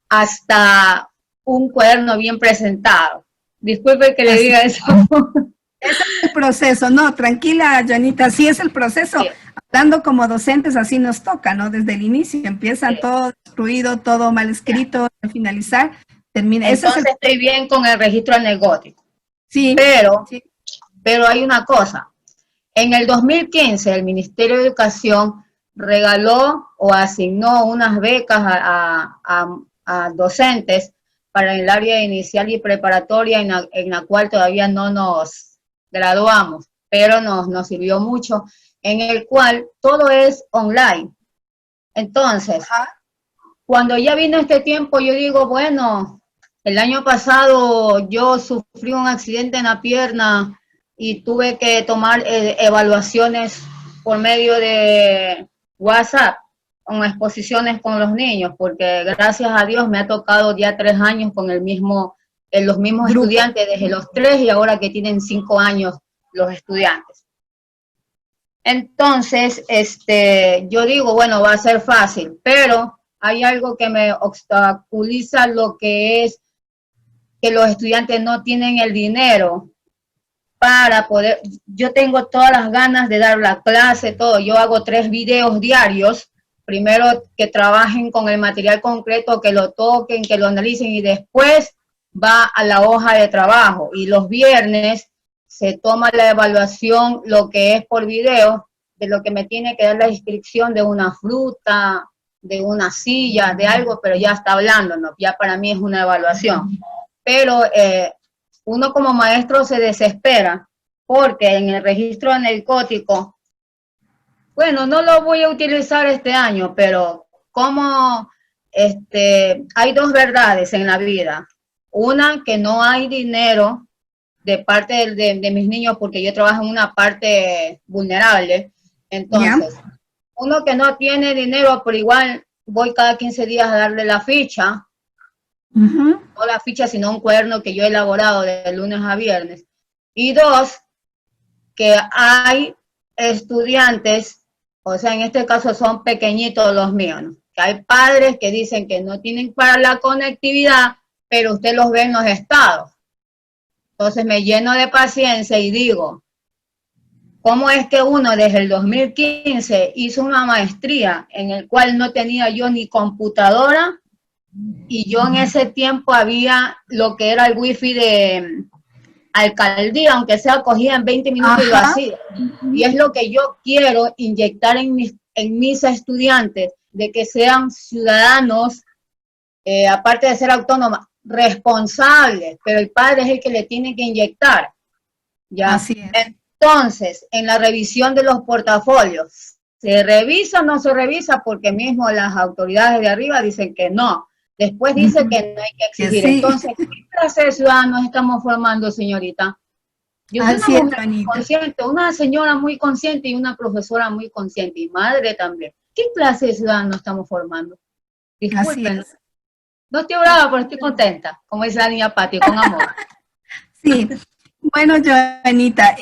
hasta un cuaderno bien presentado. Disculpe que le diga eso. Es el proceso, no, tranquila, Joanita, sí es el proceso. Sí. Hablando como docentes, así nos toca, ¿no? Desde el inicio empiezan todo destruido, todo mal escrito, al finalizar termina. Entonces estoy bien con el registro anecdótico. Sí. Pero hay una cosa. En el 2015, el Ministerio de Educación regaló o asignó unas becas a docentes para el área inicial y preparatoria, en la cual todavía no nos graduamos, pero nos sirvió mucho, en el cual todo es online. Entonces, cuando ya vino este tiempo, yo digo, bueno, el año pasado yo sufrí un accidente en la pierna y tuve que tomar evaluaciones por medio de WhatsApp, con exposiciones con los niños, porque gracias a Dios me ha tocado ya 3 años con los mismos estudiantes, desde los 3 y ahora que tienen 5 años los estudiantes. Entonces, yo digo, bueno, va a ser fácil, pero hay algo que me obstaculiza, lo que es que los estudiantes no tienen el dinero para poder. Yo tengo todas las ganas de dar la clase, todo. Yo hago 3 videos diarios, primero que trabajen con el material concreto, que lo toquen, que lo analicen y después va a la hoja de trabajo. Y los viernes se toma la evaluación, lo que es por video, de lo que me tiene que dar la descripción de una fruta, de una silla, de algo, pero ya está hablando, ¿no? Ya para mí es una evaluación. Pero uno como maestro se desespera porque en el registro anecdótico, bueno, no lo voy a utilizar este año, pero como hay 2 verdades en la vida. Una, que no hay dinero de parte de mis niños porque yo trabajo en una parte vulnerable. Entonces, uno que no tiene dinero, pero igual voy cada 15 días a darle la ficha. No la ficha, sino un cuaderno que yo he elaborado de lunes a viernes. Y 2, que hay estudiantes, o sea, en este caso son pequeñitos los míos, ¿no? Que hay padres que dicen que no tienen para la conectividad, pero usted los ve en los estados. Entonces me lleno de paciencia y digo, ¿cómo es que uno desde el 2015 hizo una maestría en el cual no tenía yo ni computadora? Y yo en ese tiempo había lo que era el wifi de alcaldía, aunque sea cogida en 20 minutos y lo hacía. Y es lo que yo quiero inyectar en mis estudiantes, de que sean ciudadanos, aparte de ser autónomos, responsables, pero el padre es el que le tiene que inyectar. ¿Ya? Así es. Entonces, en la revisión de los portafolios, ¿se revisa o no se revisa? Porque mismo las autoridades de arriba dicen que no. Después dice que no hay que exigir. Sí. Entonces, ¿qué clase de ciudadanos estamos formando, señorita? Yo soy una mujer muy consciente, una señora muy consciente y una profesora muy consciente, y madre también. ¿Qué clase de ciudadanos estamos formando? Disculpen. No estoy brava, pero estoy contenta, como dice la niña Pati, con amor. Sí. Bueno, Joanita,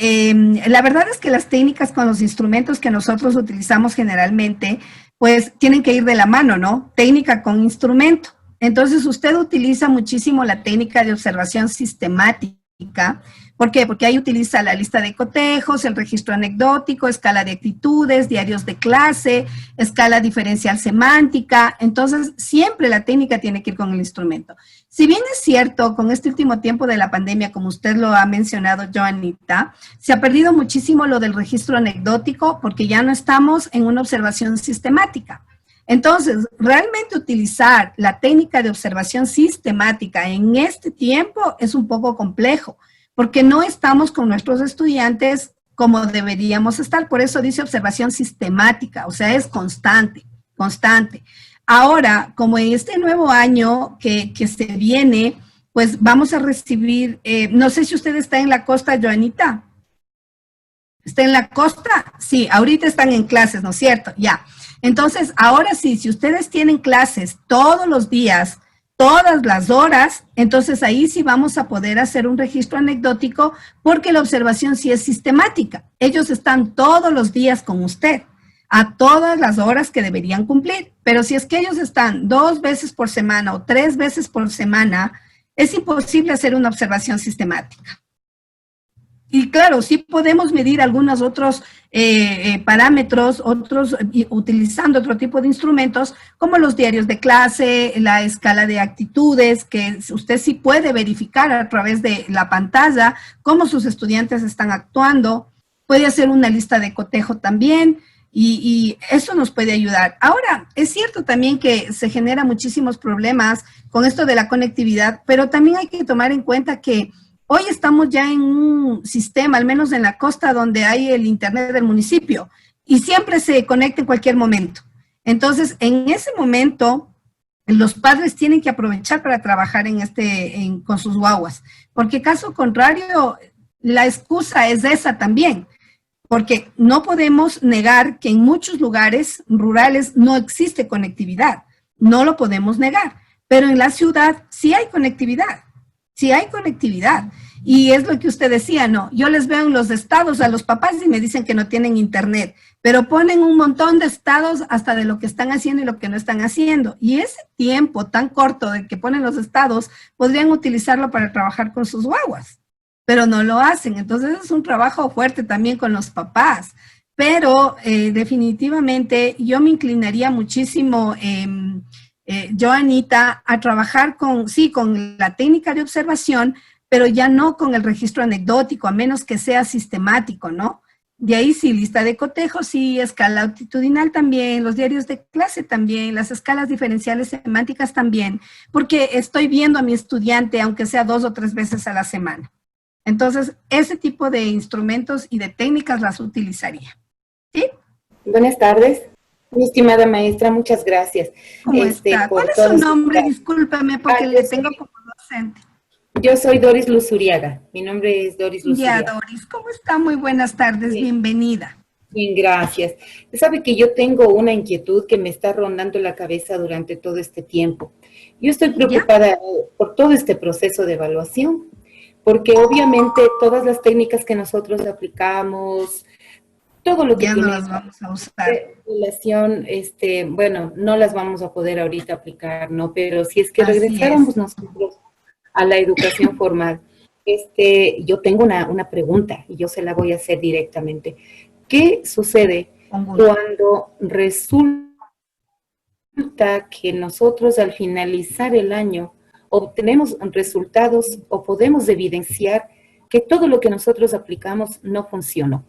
la verdad es que las técnicas con los instrumentos que nosotros utilizamos generalmente, pues tienen que ir de la mano, ¿no? Técnica con instrumento. Entonces, usted utiliza muchísimo la técnica de observación sistemática. ¿Por qué? Porque ahí utiliza la lista de cotejos, el registro anecdótico, escala de actitudes, diarios de clase, escala diferencial semántica. Entonces, siempre la técnica tiene que ir con el instrumento. Si bien es cierto, con este último tiempo de la pandemia, como usted lo ha mencionado, Joanita, se ha perdido muchísimo lo del registro anecdótico porque ya no estamos en una observación sistemática. Entonces, realmente utilizar la técnica de observación sistemática en este tiempo es un poco complejo, porque no estamos con nuestros estudiantes como deberíamos estar. Por eso dice observación sistemática, o sea, es constante, constante. Ahora, como en este nuevo año que se viene, pues vamos a recibir, no sé si usted está en la costa, Joanita. ¿Está en la costa? Sí, ahorita están en clases, ¿no es cierto? Ya. Entonces, ahora sí, si ustedes tienen clases todos los días todas las horas, entonces ahí sí vamos a poder hacer un registro anecdótico porque la observación sí es sistemática. Ellos están todos los días con usted, a todas las horas que deberían cumplir. Pero si es que ellos están 2 veces por semana o 3 veces por semana, es imposible hacer una observación sistemática. Y claro, sí podemos medir algunos otros parámetros, utilizando otro tipo de instrumentos, como los diarios de clase, la escala de actitudes, que usted sí puede verificar a través de la pantalla cómo sus estudiantes están actuando. Puede hacer una lista de cotejo también, y eso nos puede ayudar. Ahora, es cierto también que se generan muchísimos problemas con esto de la conectividad, pero también hay que tomar en cuenta que hoy estamos ya en un sistema, al menos en la costa, donde hay el internet del municipio y siempre se conecta en cualquier momento. Entonces, en ese momento, los padres tienen que aprovechar para trabajar con sus guaguas, porque caso contrario, la excusa es esa también, porque no podemos negar que en muchos lugares rurales no existe conectividad, no lo podemos negar, pero en la ciudad sí hay conectividad. Sí hay conectividad. Y es lo que usted decía, ¿no? Yo les veo en los estados a los papás y me dicen que no tienen internet, pero ponen un montón de estados hasta de lo que están haciendo y lo que no están haciendo. Y ese tiempo tan corto de que ponen los estados, podrían utilizarlo para trabajar con sus guaguas, pero no lo hacen. Entonces es un trabajo fuerte también con los papás. Pero definitivamente yo me inclinaría muchísimo, yo, Anita, a trabajar con la técnica de observación, pero ya no con el registro anecdótico, a menos que sea sistemático, ¿no? De ahí sí, lista de cotejo, sí, escala altitudinal también, los diarios de clase también, las escalas diferenciales semánticas también, porque estoy viendo a mi estudiante, aunque sea 2 o 3 veces a la semana. Entonces, ese tipo de instrumentos y de técnicas las utilizaría. ¿Sí? Buenas tardes. Mi estimada maestra, muchas gracias. ¿Cómo está? ¿Cuál es su nombre? Discúlpeme, porque le tengo como docente. Yo soy Doris Luzuriaga. Mi nombre es Doris Luzuriaga. Ya, Doris, ¿cómo está? Muy buenas tardes, Sí. Bienvenida. Bien, gracias. Sabe que yo tengo una inquietud que me está rondando la cabeza durante todo este tiempo. Yo estoy preocupada por todo este proceso de evaluación, porque obviamente todas las técnicas que nosotros aplicamos, todo lo que Ya tiene no las vamos a usar. relación, bueno, no las vamos a poder ahorita aplicar, ¿no? Pero si es que Así regresáramos es. nosotros a la educación formal, yo tengo una pregunta y yo se la voy a hacer directamente. ¿Qué sucede Con gusto. cuando resulta que nosotros al finalizar el año obtenemos resultados o podemos evidenciar que todo lo que nosotros aplicamos no funcionó?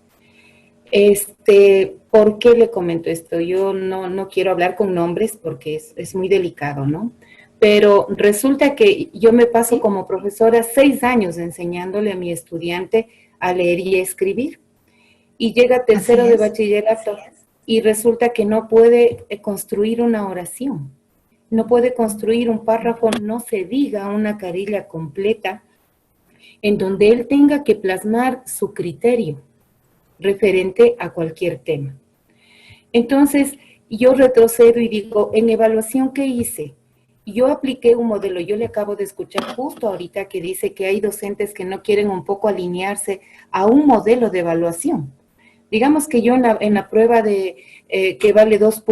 ¿Por qué le comento esto? Yo no quiero hablar con nombres porque es muy delicado, ¿no? Pero resulta que yo me paso como profesora 6 años enseñándole a mi estudiante a leer y a escribir. Y llega tercero de bachillerato y resulta que no puede construir una oración, no puede construir un párrafo, no se diga una carilla completa en donde él tenga que plasmar su criterio referente a cualquier tema. Entonces, yo retrocedo y digo, en evaluación, ¿qué hice? Yo apliqué un modelo, yo le acabo de escuchar justo ahorita que dice que hay docentes que no quieren un poco alinearse a un modelo de evaluación. Digamos que yo en la prueba que vale 2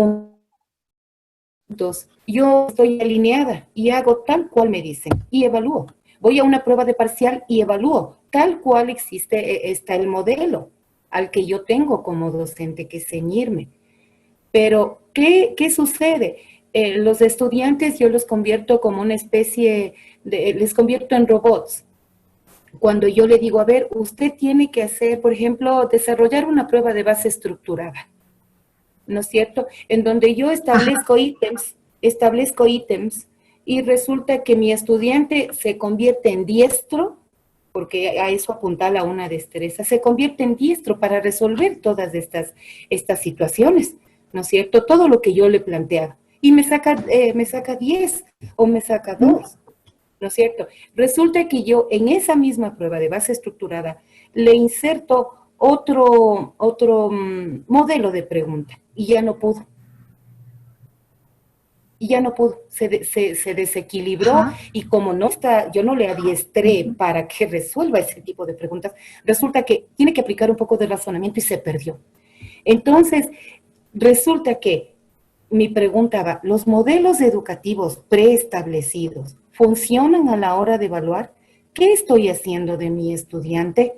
puntos, yo estoy alineada y hago tal cual me dicen y evalúo. Voy a una prueba de parcial y evalúo tal cual está el modelo al que yo tengo como docente que ceñirme. Pero, ¿qué sucede? Los estudiantes yo los convierto como una especie les convierto en robots. Cuando yo le digo, a ver, usted tiene que hacer, por ejemplo, desarrollar una prueba de base estructurada, ¿no es cierto? En donde yo establezco ítems y resulta que mi estudiante se convierte en diestro, porque a eso apuntala una destreza, se convierte en diestro para resolver todas estas situaciones, ¿no es cierto? Todo lo que yo le planteaba. Y me saca 10 o me saca 2. ¿No es cierto? Resulta que yo en esa misma prueba de base estructurada le inserto otro modelo de pregunta y ya no pudo. y ya no pudo, se desequilibró. Ajá. Y como no está, yo no le adiestré para que resuelva ese tipo de preguntas, resulta que tiene que aplicar un poco de razonamiento y se perdió. Entonces, resulta que mi pregunta va, ¿los modelos educativos preestablecidos funcionan a la hora de evaluar qué estoy haciendo de mi estudiante?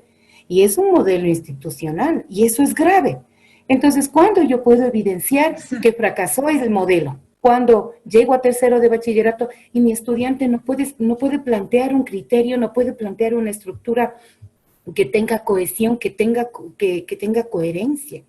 Y es un modelo institucional y eso es grave. Entonces, ¿cuándo yo puedo evidenciar que fracasó el modelo? Cuando llego a tercero de bachillerato y mi estudiante no puede plantear un criterio, no puede plantear una estructura que tenga cohesión, que tenga coherencia.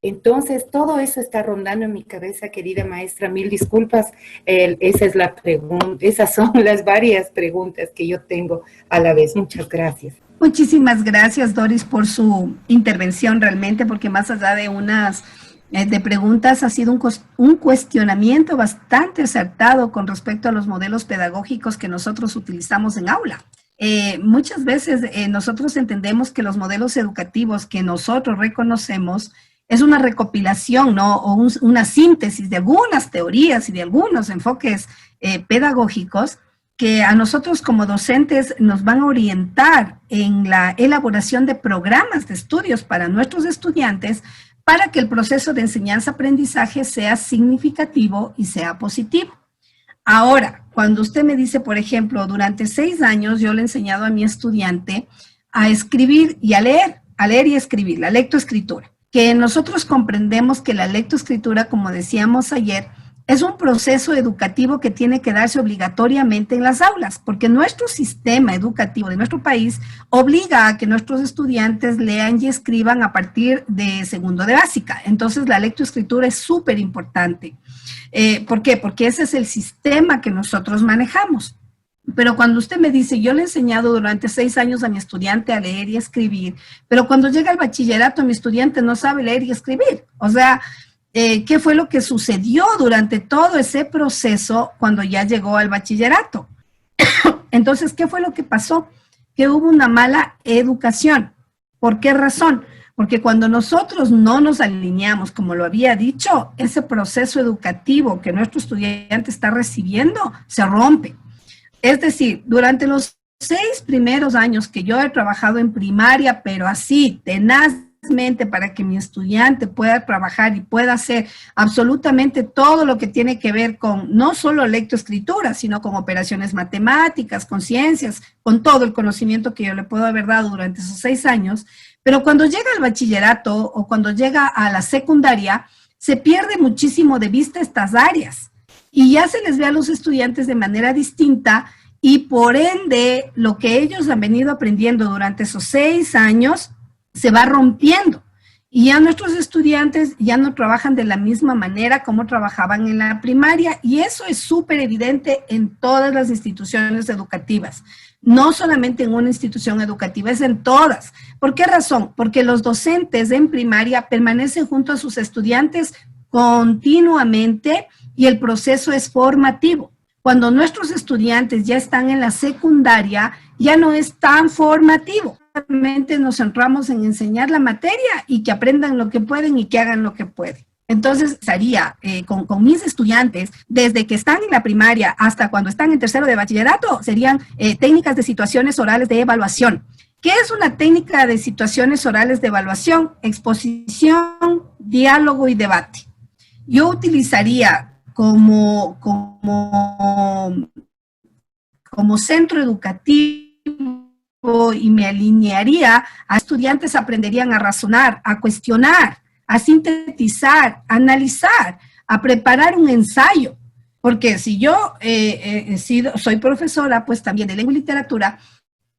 Entonces, todo eso está rondando en mi cabeza, querida maestra. Mil disculpas. Esa es la pregunta, esas son las varias preguntas que yo tengo a la vez. Muchas gracias. Muchísimas gracias, Doris, por su intervención realmente, porque más allá de unas de preguntas, ha sido un cuestionamiento bastante acertado con respecto a los modelos pedagógicos que nosotros utilizamos en aula. Muchas veces nosotros entendemos que los modelos educativos que nosotros reconocemos es una recopilación, ¿no? O una síntesis de algunas teorías y de algunos enfoques pedagógicos que a nosotros como docentes nos van a orientar en la elaboración de programas de estudios para nuestros estudiantes para que el proceso de enseñanza-aprendizaje sea significativo y sea positivo. Ahora, cuando usted me dice, por ejemplo, durante 6 años yo le he enseñado a mi estudiante a escribir y a leer y escribir, la lectoescritura, que nosotros comprendemos que la lectoescritura, como decíamos ayer, es un proceso educativo que tiene que darse obligatoriamente en las aulas, porque nuestro sistema educativo de nuestro país obliga a que nuestros estudiantes lean y escriban a partir de segundo de básica. Entonces, la lectoescritura es súper importante. ¿Por qué? Porque ese es el sistema que nosotros manejamos. Pero cuando usted me dice, yo le he enseñado durante 6 años a mi estudiante a leer y escribir, pero cuando llega al bachillerato mi estudiante no sabe leer y escribir. O sea, ¿qué fue lo que sucedió durante todo ese proceso cuando ya llegó al bachillerato? Entonces, ¿qué fue lo que pasó? Que hubo una mala educación. ¿Por qué razón? Porque cuando nosotros no nos alineamos, como lo había dicho, ese proceso educativo que nuestro estudiante está recibiendo se rompe. Es decir, durante los 6 primeros años que yo he trabajado en primaria, pero así, tenazmente, para que mi estudiante pueda trabajar y pueda hacer absolutamente todo lo que tiene que ver con no solo lectoescritura, sino con operaciones matemáticas, con ciencias, con todo el conocimiento que yo le puedo haber dado durante esos 6 años. Pero cuando llega al bachillerato o cuando llega a la secundaria, se pierde muchísimo de vista estas áreas. Y ya se les ve a los estudiantes de manera distinta y por ende lo que ellos han venido aprendiendo durante esos 6 años se va rompiendo. Y ya nuestros estudiantes ya no trabajan de la misma manera como trabajaban en la primaria y eso es súper evidente en todas las instituciones educativas. No solamente en una institución educativa, es en todas. ¿Por qué razón? Porque los docentes en primaria permanecen junto a sus estudiantes continuamente y el proceso es formativo. Cuando nuestros estudiantes ya están en la secundaria, ya no es tan formativo. Realmente nos centramos en enseñar la materia y que aprendan lo que pueden y que hagan lo que pueden. Entonces, estaría con mis estudiantes, desde que están en la primaria hasta cuando están en tercero de bachillerato, serían técnicas de situaciones orales de evaluación. ¿Qué es una técnica de situaciones orales de evaluación? Exposición, diálogo y debate. Yo utilizaría como centro educativo y me alinearía a estudiantes aprenderían a razonar, a cuestionar, a sintetizar, a analizar, a preparar un ensayo. Porque si yo soy profesora, pues también de lengua y literatura,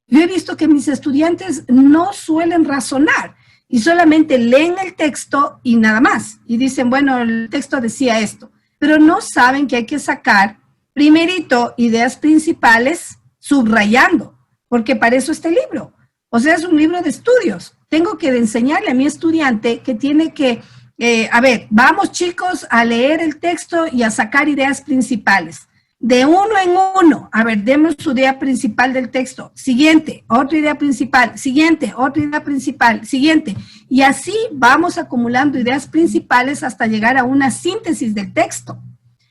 yo he visto que mis estudiantes no suelen razonar y solamente leen el texto y nada más. Y dicen, bueno, el texto decía esto, pero no saben que hay que sacar primerito ideas principales subrayando, porque para eso está el libro. O sea, es un libro de estudios. Tengo que enseñarle a mi estudiante que tiene que, a ver, vamos chicos a leer el texto y a sacar ideas principales. De uno en uno, a ver, demos su idea principal del texto. Siguiente, otra idea principal. Siguiente, otra idea principal. Siguiente. Y así vamos acumulando ideas principales hasta llegar a una síntesis del texto.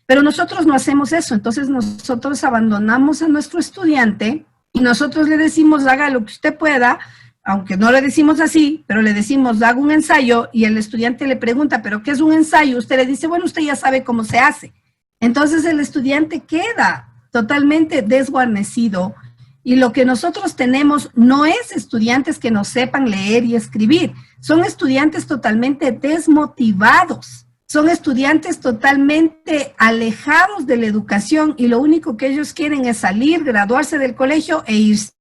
Pero nosotros no hacemos eso, entonces nosotros abandonamos a nuestro estudiante y nosotros le decimos, haga lo que usted pueda, aunque no le decimos así, pero le decimos, haga un ensayo, y el estudiante le pregunta, ¿pero qué es un ensayo? Usted le dice, bueno, usted ya sabe cómo se hace. Entonces el estudiante queda totalmente desguarnecido, y lo que nosotros tenemos no es estudiantes que no sepan leer y escribir, son estudiantes totalmente desmotivados. Son estudiantes totalmente alejados de la educación y lo único que ellos quieren es salir, graduarse del colegio e irse.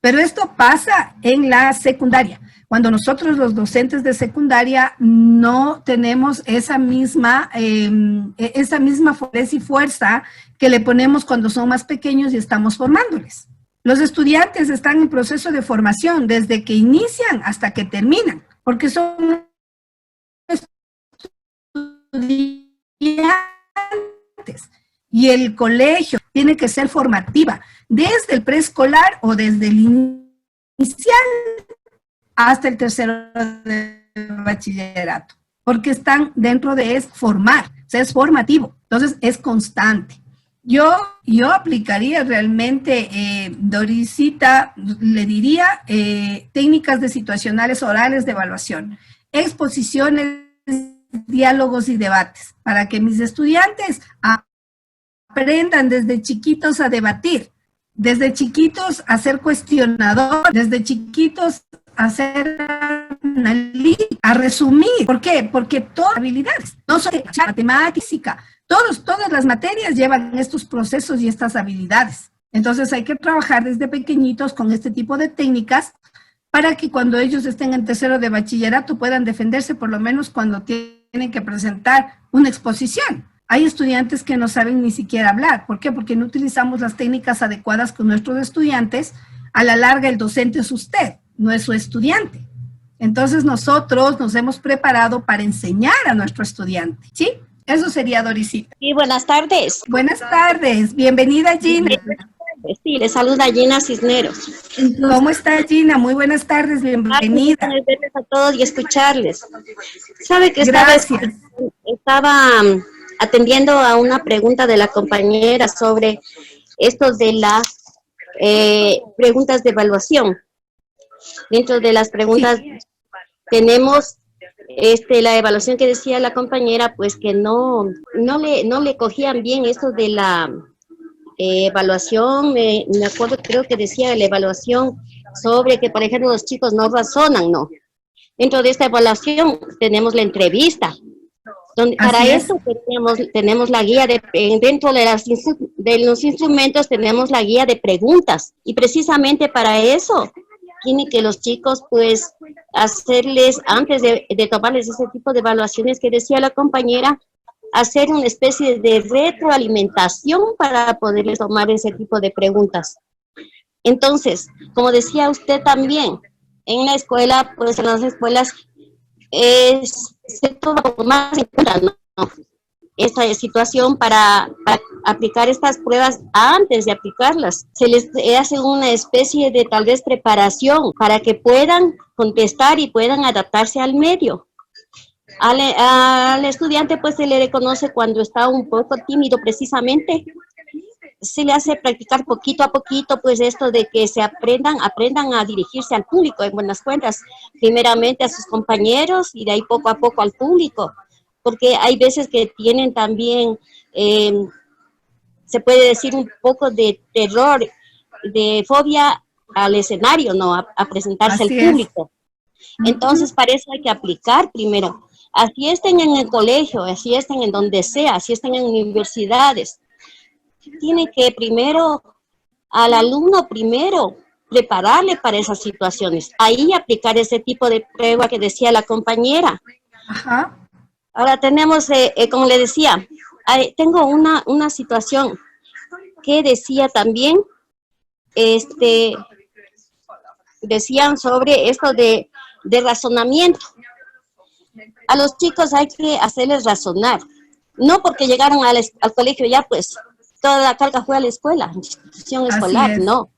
Pero esto pasa en la secundaria, cuando nosotros los docentes de secundaria no tenemos esa misma fortaleza y fuerza que le ponemos cuando son más pequeños y estamos formándoles. Los estudiantes están en proceso de formación desde que inician hasta que terminan, porque son estudiantes y el colegio tiene que ser formativa desde el preescolar o desde el inicial hasta el tercero de bachillerato, porque están dentro de es formar, o sea, es formativo, entonces es constante. Yo aplicaría realmente, Dorisita, le diría técnicas de situacionales orales de evaluación, exposiciones, diálogos y debates, para que mis estudiantes aprendan desde chiquitos a debatir, desde chiquitos a ser cuestionadores, desde chiquitos a ser analíticos, a resumir. ¿Por qué? Porque todas las habilidades, no solo matemática, todas las materias llevan estos procesos y estas habilidades. Entonces hay que trabajar desde pequeñitos con este tipo de técnicas para que cuando ellos estén en tercero de bachillerato puedan defenderse, por lo menos cuando tienen que presentar una exposición. Hay estudiantes que no saben ni siquiera hablar. ¿Por qué? Porque no utilizamos las técnicas adecuadas con nuestros estudiantes. A la larga, el docente es usted, no es su estudiante. Entonces, nosotros nos hemos preparado para enseñar a nuestro estudiante, ¿sí? Eso sería, Dorisita. Sí, buenas tardes. Buenas tardes. Bienvenida, Gina. Sí, le saluda Gina Cisneros. ¿Cómo está, Gina? Muy buenas tardes, bienvenida. Verles a todos y escucharles. Sabe que Gracias. estaba atendiendo a una pregunta de la compañera sobre esto de las preguntas de evaluación. Dentro de las preguntas tenemos la evaluación que decía la compañera, pues que no le cogían bien esto de la evaluación, me acuerdo, creo que decía la evaluación sobre que, por ejemplo, los chicos no razonan, ¿no? Dentro de esta evaluación tenemos la entrevista, donde para eso tenemos la guía dentro de los instrumentos tenemos la guía de preguntas, y precisamente para eso tiene que los chicos, pues, hacerles, antes de tomarles ese tipo de evaluaciones que decía la compañera, hacer una especie de retroalimentación para poderles tomar ese tipo de preguntas. Entonces, como decía usted también, en la escuela, pues en las escuelas se toma más en cuenta, ¿no? Esta situación para aplicar estas pruebas antes de aplicarlas. Se les hace una especie de tal vez preparación para que puedan contestar y puedan adaptarse al medio. Al estudiante pues se le reconoce cuando está un poco tímido precisamente. Se le hace practicar poquito a poquito pues esto de que se aprendan a dirigirse al público en buenas cuentas. Primeramente a sus compañeros y de ahí poco a poco al público. Porque hay veces que tienen también, se puede decir un poco de terror, de fobia al escenario, ¿no? A presentarse al público. Entonces, para eso hay que aplicar primero. Así estén en el colegio, así estén en donde sea, así estén en universidades. Tiene que primero, al alumno prepararle para esas situaciones. Ahí aplicar ese tipo de prueba que decía la compañera. Ajá. Ahora tenemos, como le decía, tengo una situación que decía también, decían sobre esto de razonamiento. A los chicos hay que hacerles razonar, no porque llegaron al colegio ya pues toda la carga fue a la escuela, institución escolar, no.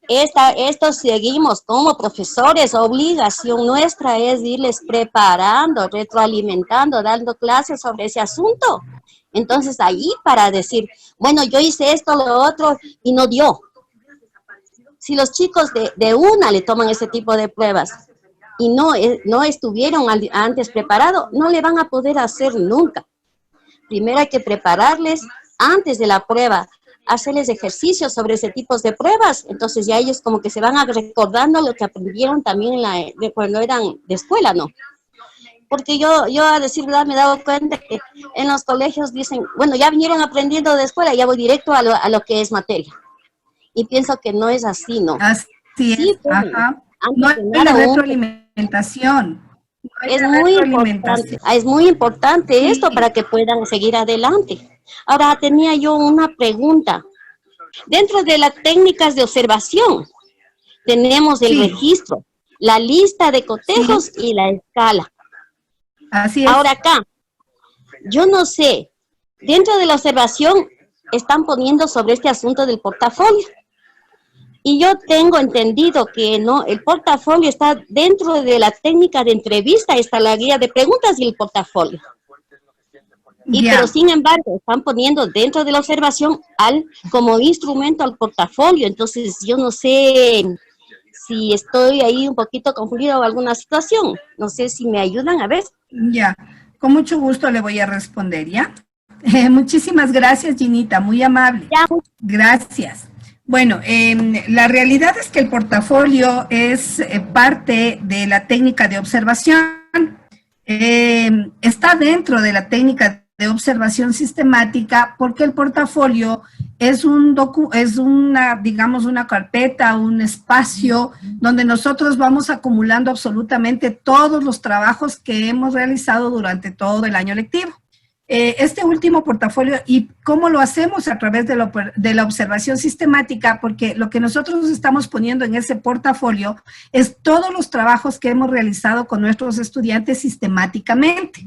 Esto seguimos como profesores, obligación nuestra es irles preparando, retroalimentando, dando clases sobre ese asunto. Entonces ahí para decir, bueno, yo hice esto, lo otro, y no dio. Si los chicos de una le toman ese tipo de pruebas y no estuvieron antes preparados, no le van a poder hacer nunca. Primero hay que prepararles antes de la prueba, hacerles ejercicios sobre ese tipo de pruebas. Entonces ya ellos como que se van recordando lo que aprendieron también cuando eran de escuela, ¿no? Porque yo a decir verdad me he dado cuenta que en los colegios dicen, bueno, ya vinieron aprendiendo de escuela, ya voy directo a lo que es materia. Y pienso que no es así, ¿no? Así Sí, es, pues, ajá. No antes hay de la nada, retroalimentación. No hay es la muy importante Sí, esto para que puedan seguir adelante. Ahora, tenía yo una pregunta. Dentro de las técnicas de observación, tenemos el sí, registro, la lista de sí, cotejos y la escala. así Ahora es. acá, yo no sé, dentro de la observación están poniendo sobre este asunto del portafolio. Y yo tengo entendido que no, el portafolio está dentro de la técnica de entrevista, está la guía de preguntas y el portafolio. Pero Ya, sin embargo, están poniendo dentro de la observación como instrumento al portafolio. Entonces, yo no sé si estoy ahí un poquito confundida o alguna situación. No sé si me ayudan a ver. ya. Con mucho gusto le voy a responder, ¿ya? Muchísimas gracias, Ginita, muy amable. Ya, Gracias. Bueno, la realidad es que el portafolio es parte de la técnica de observación. Está dentro de la técnica de observación sistemática porque el portafolio es una, digamos, una carpeta, un espacio donde nosotros vamos acumulando absolutamente todos los trabajos que hemos realizado durante todo el año lectivo. Este último portafolio, ¿y cómo lo hacemos? A través de la observación sistemática, porque lo que nosotros estamos poniendo en ese portafolio es todos los trabajos que hemos realizado con nuestros estudiantes sistemáticamente.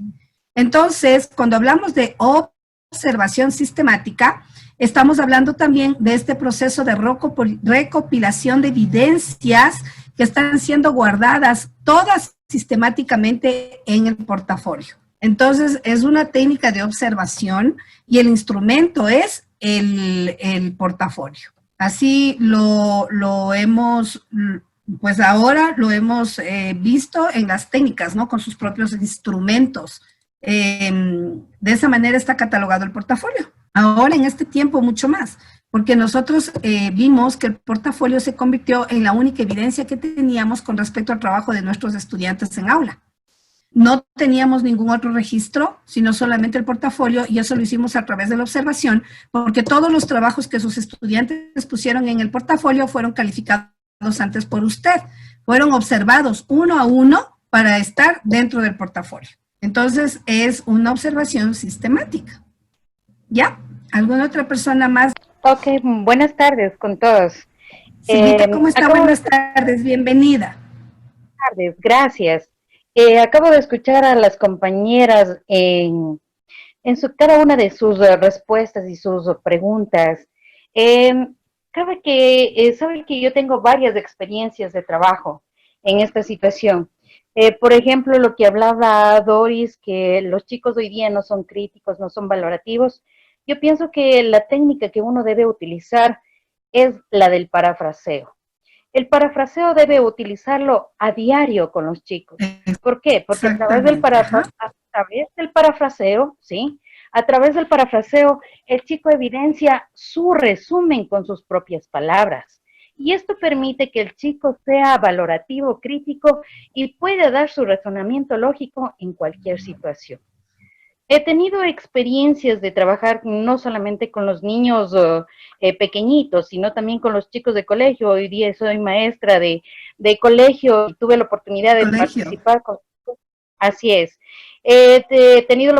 Entonces, cuando hablamos de observación sistemática, estamos hablando también de este proceso de recopilación de evidencias que están siendo guardadas todas sistemáticamente en el portafolio. Entonces, es una técnica de observación y el instrumento es el portafolio. Así lo hemos, pues ahora lo hemos visto en las técnicas, ¿no? Con sus propios instrumentos. De esa manera está catalogado el portafolio. Ahora, en este tiempo, mucho más, porque nosotros vimos que el portafolio se convirtió en la única evidencia que teníamos con respecto al trabajo de nuestros estudiantes en aula. No teníamos ningún otro registro, sino solamente el portafolio, y eso lo hicimos a través de la observación, porque todos los trabajos que sus estudiantes pusieron en el portafolio fueron calificados antes por usted, fueron observados uno a uno para estar dentro del portafolio. Entonces, es una observación sistemática. ¿Ya? ¿Alguna otra persona más? Ok, buenas tardes con todos. Silvita, ¿cómo está? Acabo Buenas tardes, bienvenida. tardes, gracias. Acabo de escuchar a las compañeras cada una de sus respuestas y sus preguntas. Cabe que saben que yo tengo varias experiencias de trabajo en esta situación. Por ejemplo, lo que hablaba Doris, que los chicos hoy día no son críticos, no son valorativos. Yo pienso que la técnica que uno debe utilizar es la del parafraseo. El parafraseo debe utilizarlo a diario con los chicos. ¿Por qué? Porque a través del parafraseo, ¿sí? A través del parafraseo, el chico evidencia su resumen con sus propias palabras. Y esto permite que el chico sea valorativo, crítico y pueda dar su razonamiento lógico en cualquier situación. He tenido experiencias de trabajar no solamente con los niños pequeñitos, sino también con los chicos de colegio. Hoy día soy maestra de colegio y tuve la oportunidad de participar con... Así es. Tuve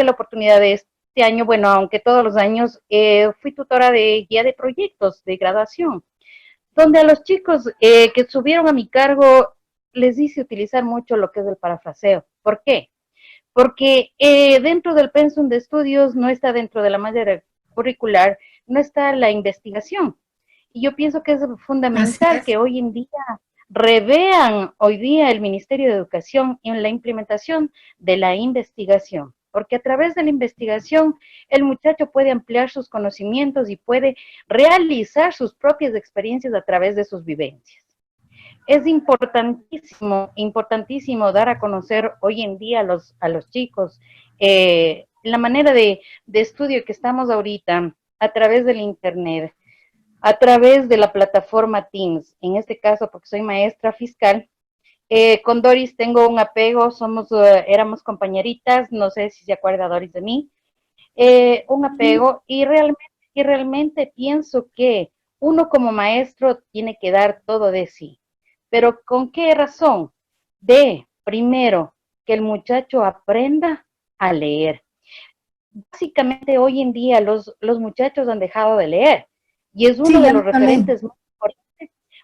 la oportunidad de este año, bueno, aunque todos los años, fui tutora de guía de proyectos de graduación, donde a los chicos que subieron a mi cargo les hice utilizar mucho lo que es el parafraseo. ¿Por qué? Porque dentro del pensum de estudios no está dentro de la malla curricular, no está la investigación. Y yo pienso que es Así fundamental es. que hoy en día revean hoy día el Ministerio de Educación en la implementación de la investigación, porque a través de la investigación el muchacho puede ampliar sus conocimientos y puede realizar sus propias experiencias a través de sus vivencias. Es importantísimo, importantísimo dar a conocer hoy en día a los chicos la manera de estudio que estamos ahorita a través del Internet, a través de la plataforma Teams, en este caso porque soy maestra fiscal. Con Doris tengo un apego, éramos compañeritas, no sé si se acuerda Doris de mí, un apego y realmente pienso que uno como maestro tiene que dar todo de sí. Pero ¿con qué razón? Primero, que el muchacho aprenda a leer. Básicamente hoy en día los muchachos han dejado de leer y es Sí, ya no leen.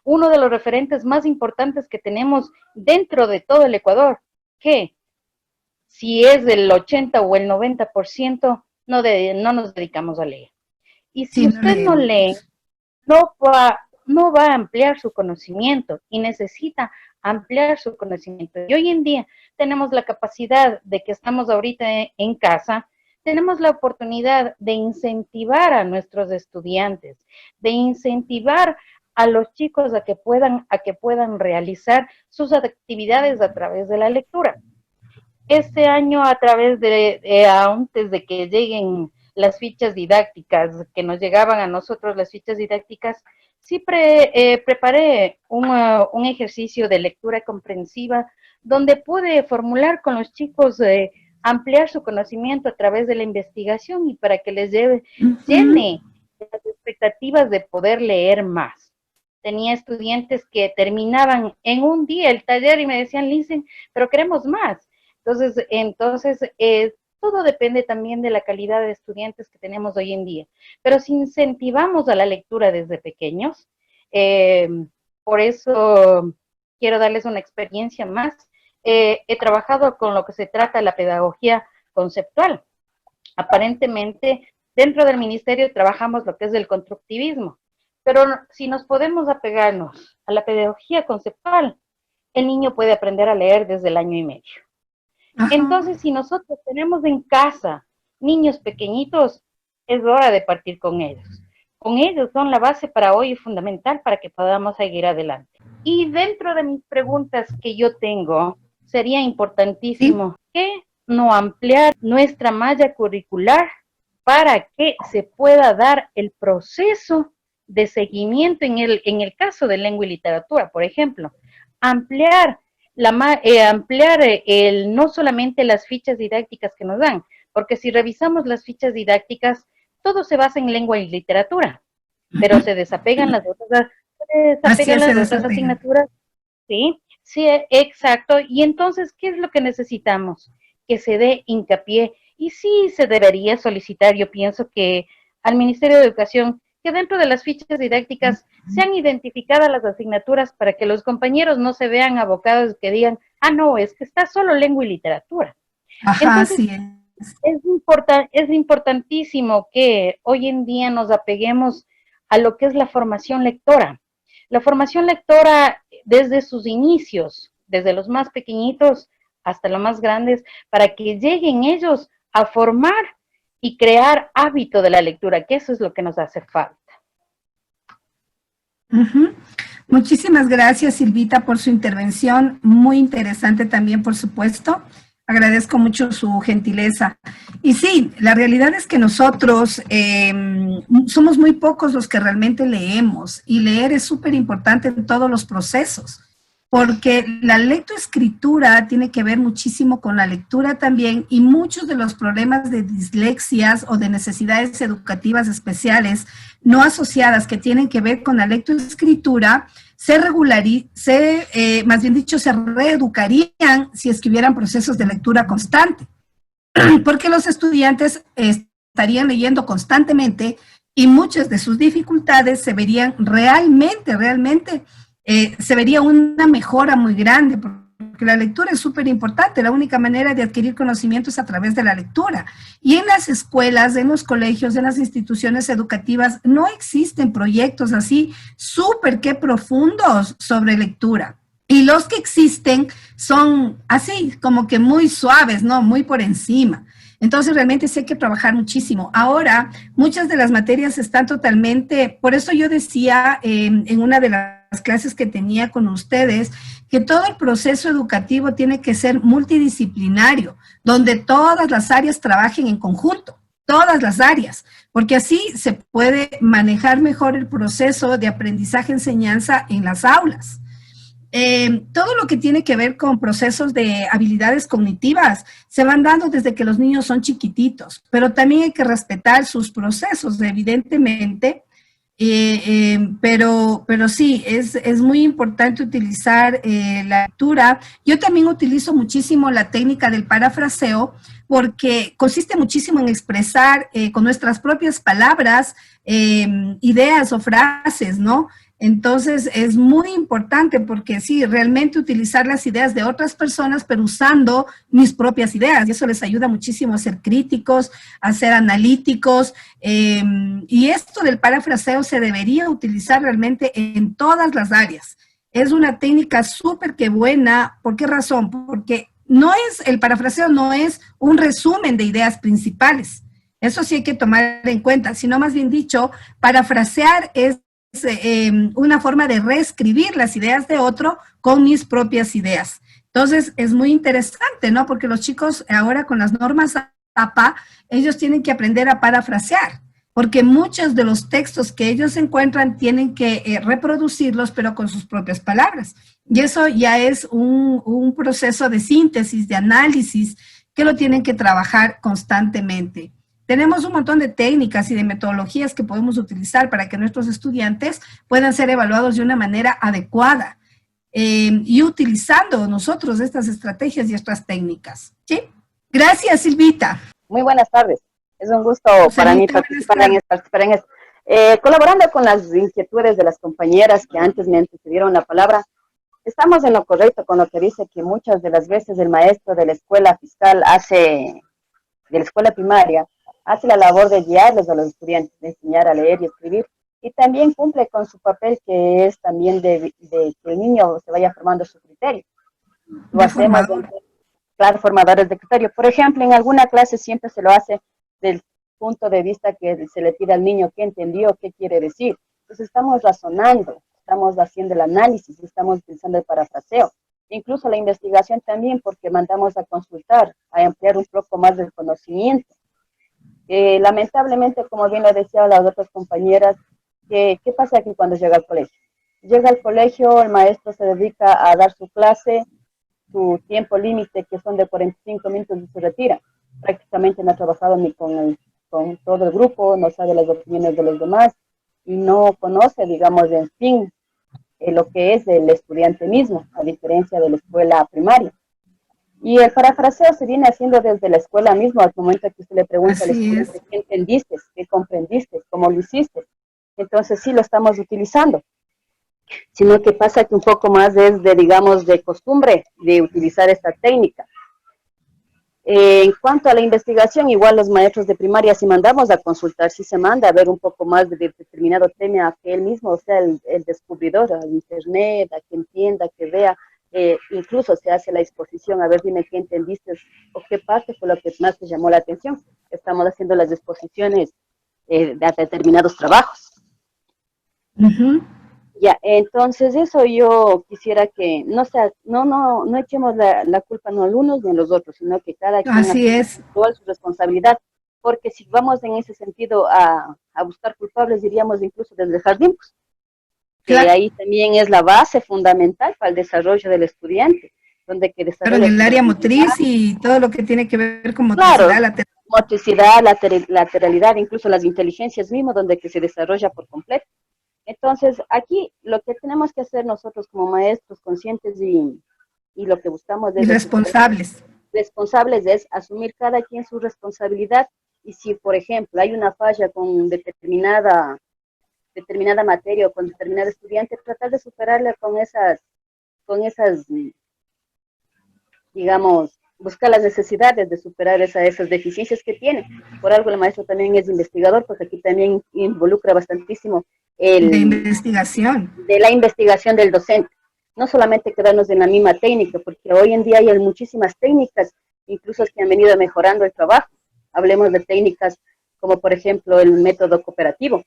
uno de los referentes más importantes que tenemos dentro de todo el Ecuador, que si es del 80 o el 90%, no nos dedicamos a leer. Y si Sí, no usted no lee, leemos. no va a ampliar su conocimiento y necesita ampliar su conocimiento. Y hoy en día tenemos la capacidad de que estamos ahorita en casa, tenemos la oportunidad de incentivar a nuestros estudiantes, de incentivar a los chicos a que puedan realizar sus actividades a través de la lectura. Este año, a través antes de que lleguen las fichas didácticas, que nos llegaban a nosotros las fichas didácticas, sí preparé un ejercicio de lectura comprensiva donde pude formular con los chicos, ampliar su conocimiento a través de la investigación y para que les llene las expectativas de poder leer más. Tenía estudiantes que terminaban en un día el taller y me decían, Linsen, pero queremos más. Entonces todo depende también de la calidad de estudiantes que tenemos hoy en día. Pero si incentivamos a la lectura desde pequeños, por eso quiero darles una experiencia más. He trabajado con lo que se trata la pedagogía conceptual. Aparentemente, dentro del ministerio trabajamos lo que es el constructivismo. Pero si nos podemos apegarnos a la pedagogía conceptual, el niño puede aprender a leer desde el año y medio. Ajá. Entonces, si nosotros tenemos en casa niños pequeñitos, es hora de partir con ellos. Con ellos son la base para hoy y fundamental para que podamos seguir adelante. Y dentro de mis preguntas que yo tengo, sería importantísimo que no ampliar nuestra malla curricular para que se pueda dar el proceso de seguimiento en el caso de lengua y literatura, por ejemplo, ampliar no solamente las fichas didácticas que nos dan, porque si revisamos las fichas didácticas, todo se basa en lengua y literatura, pero se desapegan las otras asignaturas, ¿sí? Sí, exacto. Y entonces, ¿qué es lo que necesitamos? Que se dé hincapié, y sí se debería solicitar, yo pienso que al Ministerio de Educación, que dentro de las fichas didácticas sean identificadas las asignaturas para que los compañeros no se vean abocados que digan, no, es que está solo lengua y literatura. Ajá, entonces, sí. es importantísimo que hoy en día nos apeguemos a lo que es la formación lectora. La formación lectora desde sus inicios, desde los más pequeñitos hasta los más grandes, para que lleguen ellos a formar y crear hábito de la lectura, que eso es lo que nos hace falta. Muchísimas gracias, Silvita, por su intervención, muy interesante también, por supuesto. Agradezco mucho su gentileza. Y sí, la realidad es que nosotros somos muy pocos los que realmente leemos, y leer es súper importante en todos los procesos, porque la lectoescritura tiene que ver muchísimo con la lectura también, y muchos de los problemas de dislexias o de necesidades educativas especiales no asociadas que tienen que ver con la lectoescritura se reeducarían si es que hubieran procesos de lectura constante, porque los estudiantes estarían leyendo constantemente y muchas de sus dificultades se verían realmente, se vería una mejora muy grande, porque la lectura es súper importante. La única manera de adquirir conocimiento es a través de la lectura. Y en las escuelas, en los colegios, en las instituciones educativas, no existen proyectos así súper que profundos sobre lectura. Y los que existen son así, como que muy suaves, ¿no? Muy por encima. Entonces, realmente sí hay que trabajar muchísimo. Ahora, muchas de las materias están totalmente, por eso yo decía en una de las clases que tenía con ustedes, que todo el proceso educativo tiene que ser multidisciplinario, donde todas las áreas trabajen en conjunto, todas las áreas, porque así se puede manejar mejor el proceso de aprendizaje-enseñanza en las aulas. Todo lo que tiene que ver con procesos de habilidades cognitivas se van dando desde que los niños son chiquititos, pero también hay que respetar sus procesos, evidentemente, pero sí, es muy importante utilizar la lectura. Yo también utilizo muchísimo la técnica del parafraseo porque consiste muchísimo en expresar con nuestras propias palabras ideas o frases, ¿no? Entonces es muy importante porque sí, realmente utilizar las ideas de otras personas, pero usando mis propias ideas. Y eso les ayuda muchísimo a ser críticos, a ser analíticos. Y esto del parafraseo se debería utilizar realmente en todas las áreas. Es una técnica súper que buena. ¿Por qué razón? Porque el parafraseo no es un resumen de ideas principales. Eso sí hay que tomar en cuenta, sino más bien dicho, parafrasear es una forma de reescribir las ideas de otro con mis propias ideas. Entonces, es muy interesante, ¿no? Porque los chicos ahora con las normas APA, ellos tienen que aprender a parafrasear, porque muchos de los textos que ellos encuentran tienen que reproducirlos, pero con sus propias palabras. Y eso ya es un proceso de síntesis, de análisis, que lo tienen que trabajar constantemente. Tenemos un montón de técnicas y de metodologías que podemos utilizar para que nuestros estudiantes puedan ser evaluados de una manera adecuada y utilizando nosotros estas estrategias y estas técnicas. ¿Sí? Gracias, Silvita. Muy buenas tardes. Es un gusto para mí participar en esto. Colaborando con las inquietudes de las compañeras que antes me antecedieron la palabra, estamos en lo correcto con lo que dice que muchas de las veces el maestro de la escuela fiscal de la escuela primaria, hace la labor de guiarles a los estudiantes, de enseñar a leer y escribir, y también cumple con su papel que es también de que el niño se vaya formando su criterio. Lo hacemos, claro, formadores de criterio. Por ejemplo, en alguna clase siempre se lo hace del punto de vista que se le pide al niño qué entendió, qué quiere decir. Entonces estamos razonando, estamos haciendo el análisis, estamos utilizando el parafraseo. Incluso la investigación también, porque mandamos a consultar, a ampliar un poco más del conocimiento. Lamentablemente, como bien lo decían las otras compañeras, ¿qué pasa aquí cuando llega al colegio? Llega al colegio, el maestro se dedica a dar su clase, su tiempo límite, que son de 45 minutos, y se retira. Prácticamente no ha trabajado ni con todo el grupo, no sabe las opiniones de los demás y no conoce, digamos, en fin, lo que es el estudiante mismo, a diferencia de la escuela primaria. Y el parafraseo se viene haciendo desde la escuela misma, al momento que usted le pregunta al estudiante qué entendiste, qué comprendiste, cómo lo hiciste. Entonces sí lo estamos utilizando. Sino que pasa que un poco más es digamos, de costumbre de utilizar esta técnica. En cuanto a la investigación, igual los maestros de primaria, si mandamos a consultar, si se manda a ver un poco más de determinado tema, a que él mismo, o sea, el descubridor, al internet, a que entienda, que vea, incluso se hace la exposición, a ver, dime qué entendiste o qué parte fue lo que más te llamó la atención. Estamos haciendo las exposiciones de determinados trabajos. Ya, entonces eso yo quisiera que no echemos la culpa no a unos ni a los otros, sino que cada quien actúe su responsabilidad, porque si vamos en ese sentido a buscar culpables, diríamos incluso desde el jardín, pues, que ahí también es la base fundamental para el desarrollo del estudiante, donde que desarrolla... Pero en el área motriz y todo lo que tiene que ver con motricidad, claro, motricidad, lateralidad, incluso las inteligencias mismas, donde que se desarrolla por completo. Entonces, aquí lo que tenemos que hacer nosotros como maestros conscientes y lo que buscamos es... responsables es asumir cada quien su responsabilidad, y si, por ejemplo, hay una falla con determinada materia o con determinado estudiante, tratar de superarla con esas digamos, buscar las necesidades de superar esas deficiencias que tiene. Por algo el maestro también es investigador, porque aquí también involucra bastantísimo De investigación. de la investigación del docente. No solamente quedarnos en la misma técnica, porque hoy en día hay muchísimas técnicas, incluso que han venido mejorando el trabajo. Hablemos de técnicas como, por ejemplo, el método cooperativo,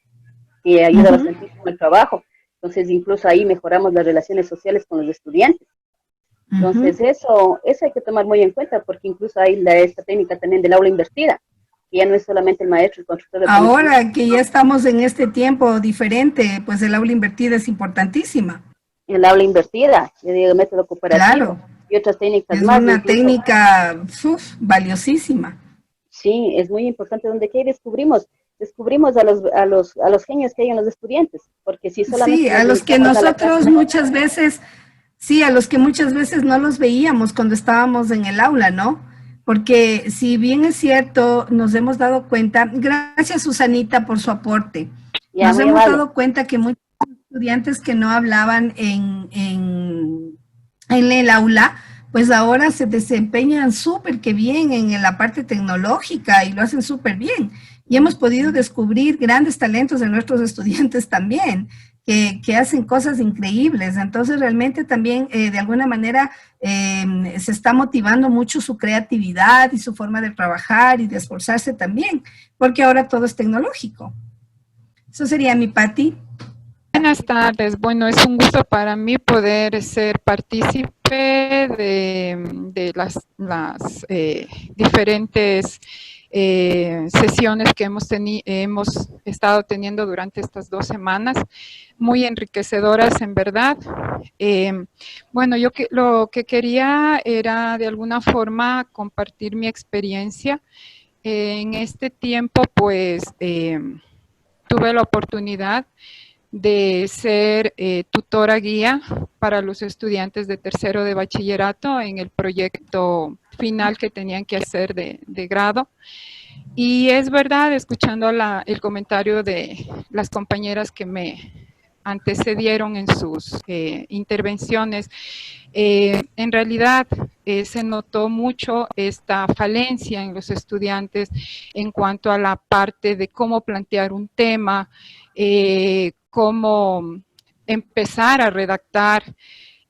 que ayuda bastantísimo al trabajo. Entonces, incluso ahí mejoramos las relaciones sociales con los estudiantes. Entonces, eso hay que tomar muy en cuenta, porque incluso hay esta técnica también del aula invertida, que ya no es solamente el maestro, el constructor de Ahora que ya estamos en este tiempo diferente, pues el aula invertida es importantísima. El aula invertida, el método cooperativo, claro, y otras técnicas es más. Es una incluso, técnica valiosísima. Sí, es muy importante, donde que descubrimos a los genios que hay en los estudiantes, porque si solamente sí, a los que nosotros muchas veces, sí, a los que muchas veces no los veíamos cuando estábamos en el aula, ¿no? Porque si bien es cierto, nos hemos dado cuenta, gracias Susanita por su aporte, nos hemos dado cuenta que muchos estudiantes que no hablaban en el aula, pues ahora se desempeñan súper que bien en la parte tecnológica y lo hacen súper bien. Y hemos podido descubrir grandes talentos de nuestros estudiantes también, que hacen cosas increíbles. Entonces, realmente también, de alguna manera, se está motivando mucho su creatividad y su forma de trabajar y de esforzarse también, porque ahora todo es tecnológico. Eso sería mi Pati. Buenas tardes. Bueno, es un gusto para mí poder ser partícipe de las diferentes sesiones que hemos estado teniendo durante estas 2 semanas, muy enriquecedoras en verdad. Bueno, yo lo que quería era de alguna forma compartir mi experiencia. En este tiempo, pues, tuve la oportunidad de ser tutora guía para los estudiantes de tercero de bachillerato en el proyecto final que tenían que hacer de grado. Y es verdad, escuchando el comentario de las compañeras que me antecedieron en sus intervenciones, en realidad se notó mucho esta falencia en los estudiantes en cuanto a la parte de cómo plantear un tema, cómo empezar a redactar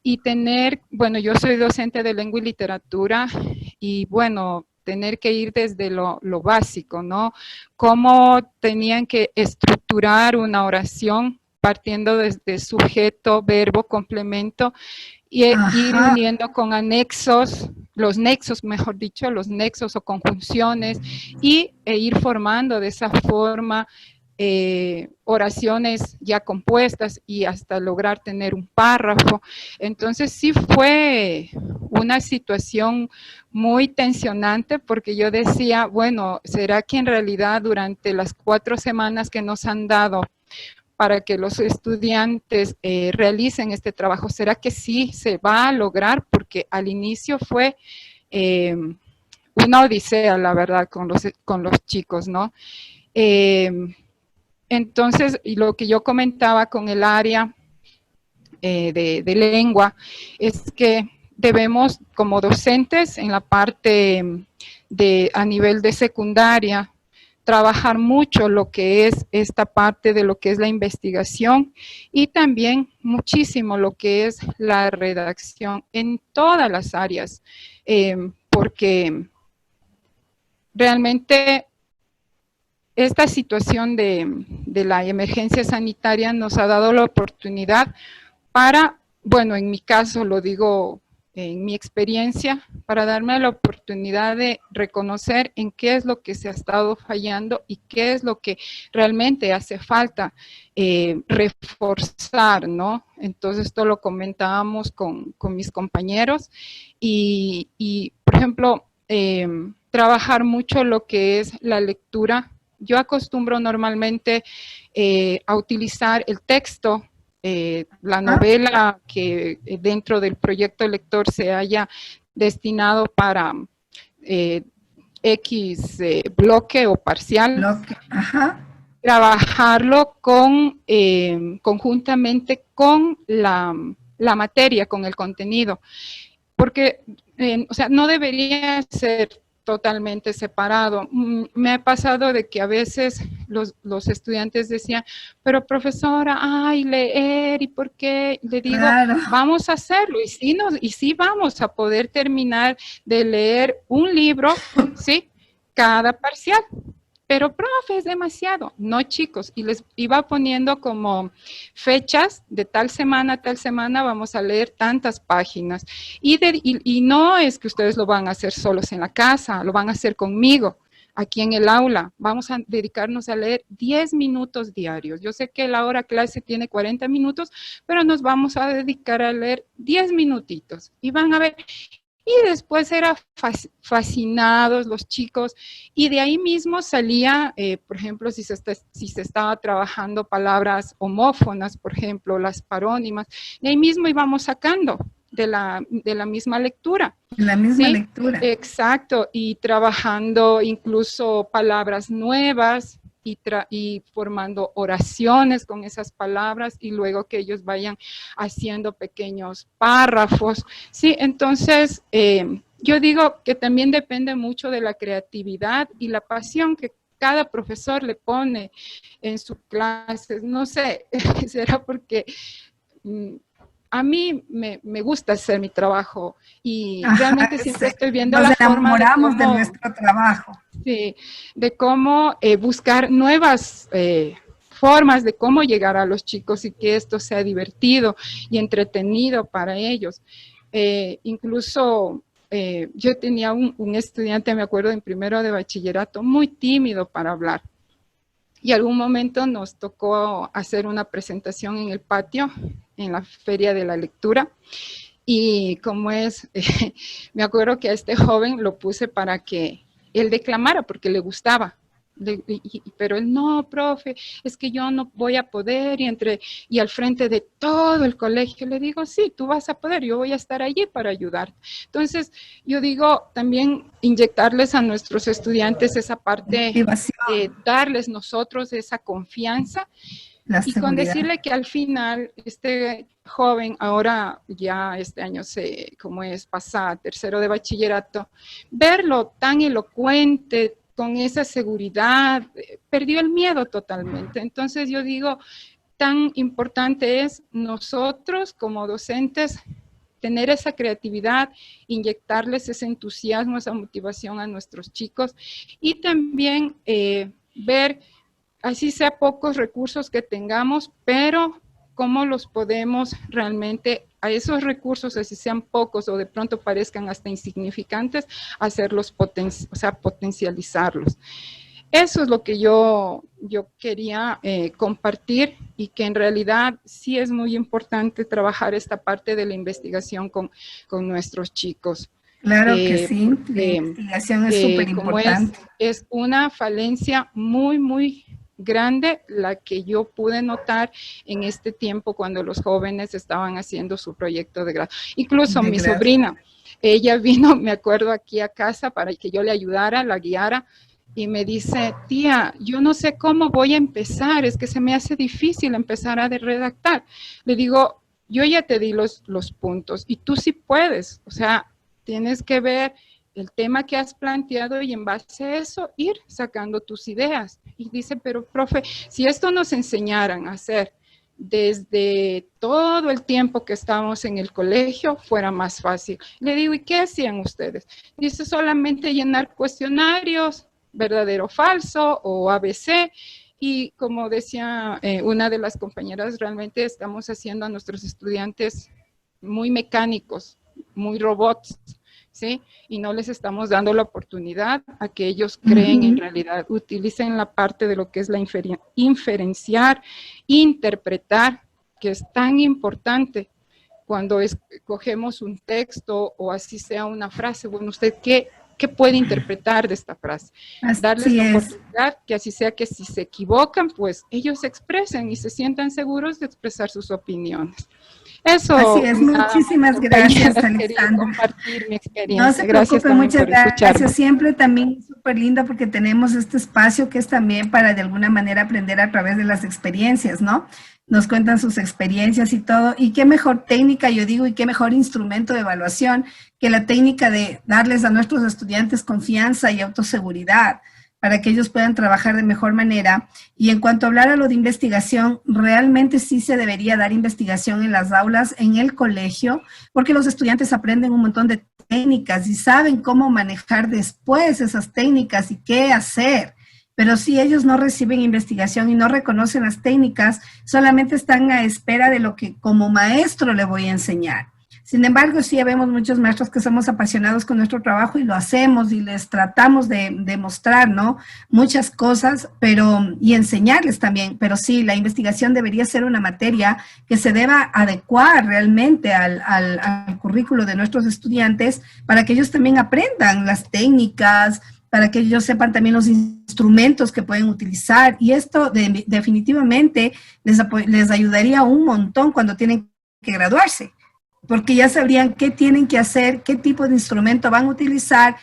y tener, bueno, yo soy docente de lengua y literatura y bueno, tener que ir desde lo básico, ¿no? Cómo tenían que estructurar una oración partiendo desde sujeto, verbo, complemento y ir uniendo con anexos, los nexos, mejor dicho, los nexos o conjunciones e ir formando de esa forma oraciones ya compuestas y hasta lograr tener un párrafo. Entonces sí fue una situación muy tensionante porque yo decía, bueno, ¿será que en realidad durante las 4 semanas que nos han dado para que los estudiantes realicen este trabajo, será que sí se va a lograr? Porque al inicio fue una odisea, la verdad, con los chicos, ¿no? Entonces, y lo que yo comentaba con el área de lengua es que debemos, como docentes, en la parte a nivel de secundaria, trabajar mucho lo que es esta parte de lo que es la investigación y también muchísimo lo que es la redacción en todas las áreas, porque realmente esta situación de la emergencia sanitaria nos ha dado la oportunidad para, bueno, en mi caso lo digo en mi experiencia, para darme la oportunidad de reconocer en qué es lo que se ha estado fallando y qué es lo que realmente hace falta reforzar, ¿no? Entonces esto lo comentábamos con mis compañeros y por ejemplo, trabajar mucho lo que es la lectura. Yo acostumbro normalmente a utilizar el texto, la novela que dentro del proyecto lector se haya destinado para X bloque o parcial, trabajarlo conjuntamente con la materia, con el contenido, porque O sea, no debería ser totalmente separado. Me ha pasado de que a veces los estudiantes decían, pero profesora, ay, leer, ¿y por qué? Le digo, Claro. vamos a hacerlo, y sí vamos a poder terminar de leer un libro, ¿sí? Cada parcial. Pero, profe, es demasiado. No, chicos, y les iba poniendo como fechas de tal semana a tal semana vamos a leer tantas páginas. Y no es que ustedes lo van a hacer solos en la casa, lo van a hacer conmigo, aquí en el aula. Vamos a dedicarnos a leer 10 minutos diarios. Yo sé que la hora clase tiene 40 minutos, pero nos vamos a dedicar a leer 10 minutitos. Y van a ver... Y después eran fascinados los chicos, y de ahí mismo salía, por ejemplo, si se estaba trabajando palabras homófonas, por ejemplo, las parónimas, de ahí mismo íbamos sacando de la misma lectura. La misma ¿sí? lectura. Exacto, y trabajando incluso palabras nuevas, y formando oraciones con esas palabras, y luego que ellos vayan haciendo pequeños párrafos, ¿sí? Entonces, yo digo que también depende mucho de la creatividad y la pasión que cada profesor le pone en sus clases. No sé, será porque... a mí me gusta hacer mi trabajo, y realmente siempre estoy viendo la forma de cómo, de nuestro trabajo. Sí, de cómo buscar nuevas formas de cómo llegar a los chicos y que esto sea divertido y entretenido para ellos. Incluso yo tenía un estudiante, me acuerdo, en primero de bachillerato, muy tímido para hablar. Y algún momento nos tocó hacer una presentación en el patio, en la feria de la lectura. Y como me acuerdo que a este joven lo puse para que él declamara porque le gustaba. Pero él, no, profe, es que yo no voy a poder, y al frente de todo el colegio le digo, sí, tú vas a poder, yo voy a estar allí para ayudarte. Entonces, yo digo, también inyectarles a nuestros estudiantes esa parte, darles nosotros esa confianza, y con decirle que al final, este joven, ahora ya este año pasa tercero de bachillerato, verlo tan elocuente, con esa seguridad, perdió el miedo totalmente. Entonces yo digo, tan importante es nosotros como docentes tener esa creatividad, inyectarles ese entusiasmo, esa motivación a nuestros chicos, y también ver, así sea pocos recursos que tengamos, pero cómo los podemos realmente, a esos recursos, así sean pocos o de pronto parezcan hasta insignificantes, hacerlos potencializarlos. Eso es lo que yo quería compartir, y que en realidad sí es muy importante trabajar esta parte de la investigación con nuestros chicos. Claro que sí, la investigación es súper importante. Es una falencia muy, muy grande la que yo pude notar en este tiempo cuando los jóvenes estaban haciendo su proyecto de grado. Incluso mi sobrina, ella vino, me acuerdo, aquí a casa para que yo le ayudara, la guiara, y me dice, tía, yo no sé cómo voy a empezar, es que se me hace difícil empezar a redactar. Le digo, yo ya te di los puntos y tú sí puedes, o sea, tienes que ver el tema que has planteado y en base a eso ir sacando tus ideas. Y dice, pero profe, si esto nos enseñaran a hacer desde todo el tiempo que estábamos en el colegio, fuera más fácil. Le digo, ¿y qué hacían ustedes? Dice, solamente llenar cuestionarios, verdadero o falso, o ABC, y como decía una de las compañeras, realmente estamos haciendo a nuestros estudiantes muy mecánicos, muy robots, ¿sí? Y no les estamos dando la oportunidad a que ellos creen en realidad, utilicen la parte de lo que es la inferenciar, interpretar, que es tan importante cuando escogemos un texto o así sea una frase. Bueno, ¿usted qué puede interpretar de esta frase? Darles la oportunidad que así sea que si se equivocan, pues ellos se expresen y se sientan seguros de expresar sus opiniones. Eso. Así es, muchísimas gracias, Alexandra. Compartir mi experiencia. No se preocupe, muchas gracias. Siempre también súper lindo porque tenemos este espacio que es también para de alguna manera aprender a través de las experiencias, ¿no? nos cuentan sus experiencias y todo. Y qué mejor técnica, yo digo, y qué mejor instrumento de evaluación que la técnica de darles a nuestros estudiantes confianza y autoseguridad para que ellos puedan trabajar de mejor manera. Y en cuanto a hablar a lo de investigación, realmente sí se debería dar investigación en las aulas, en el colegio, porque los estudiantes aprenden un montón de técnicas y saben cómo manejar después esas técnicas y qué hacer. Pero si ellos no reciben investigación y no reconocen las técnicas, solamente están a espera de lo que como maestro le voy a enseñar. Sin embargo, sí vemos muchos maestros que somos apasionados con nuestro trabajo y lo hacemos y les tratamos de mostrar, ¿no? Muchas cosas, y enseñarles también. Pero sí, la investigación debería ser una materia que se deba adecuar realmente al currículo de nuestros estudiantes para que ellos también aprendan las técnicas, para que ellos sepan también los instrumentos que pueden utilizar. Y esto definitivamente les ayudaría un montón cuando tienen que graduarse, porque ya sabrían qué tienen que hacer, qué tipo de instrumento van a utilizar,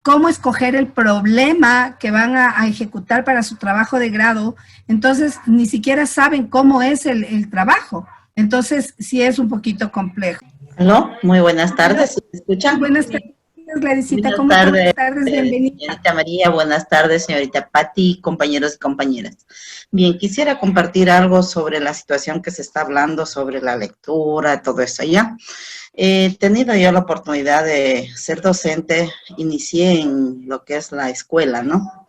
cómo escoger el problema que van a ejecutar para su trabajo de grado. Entonces, ni siquiera saben cómo es el trabajo. Entonces, sí es un poquito complejo. Aló, muy buenas tardes, ¿sí me escuchan? Buenas tardes, Gladysita. Buenas ¿Cómo estás? tardes, Buenas tardes, bienvenida. señorita María, buenas tardes, señorita Patti, compañeros y compañeras. Bien, quisiera compartir algo sobre la situación que se está hablando, sobre la lectura, todo eso ya. He tenido yo la oportunidad de ser docente, inicié en lo que es la escuela, ¿no?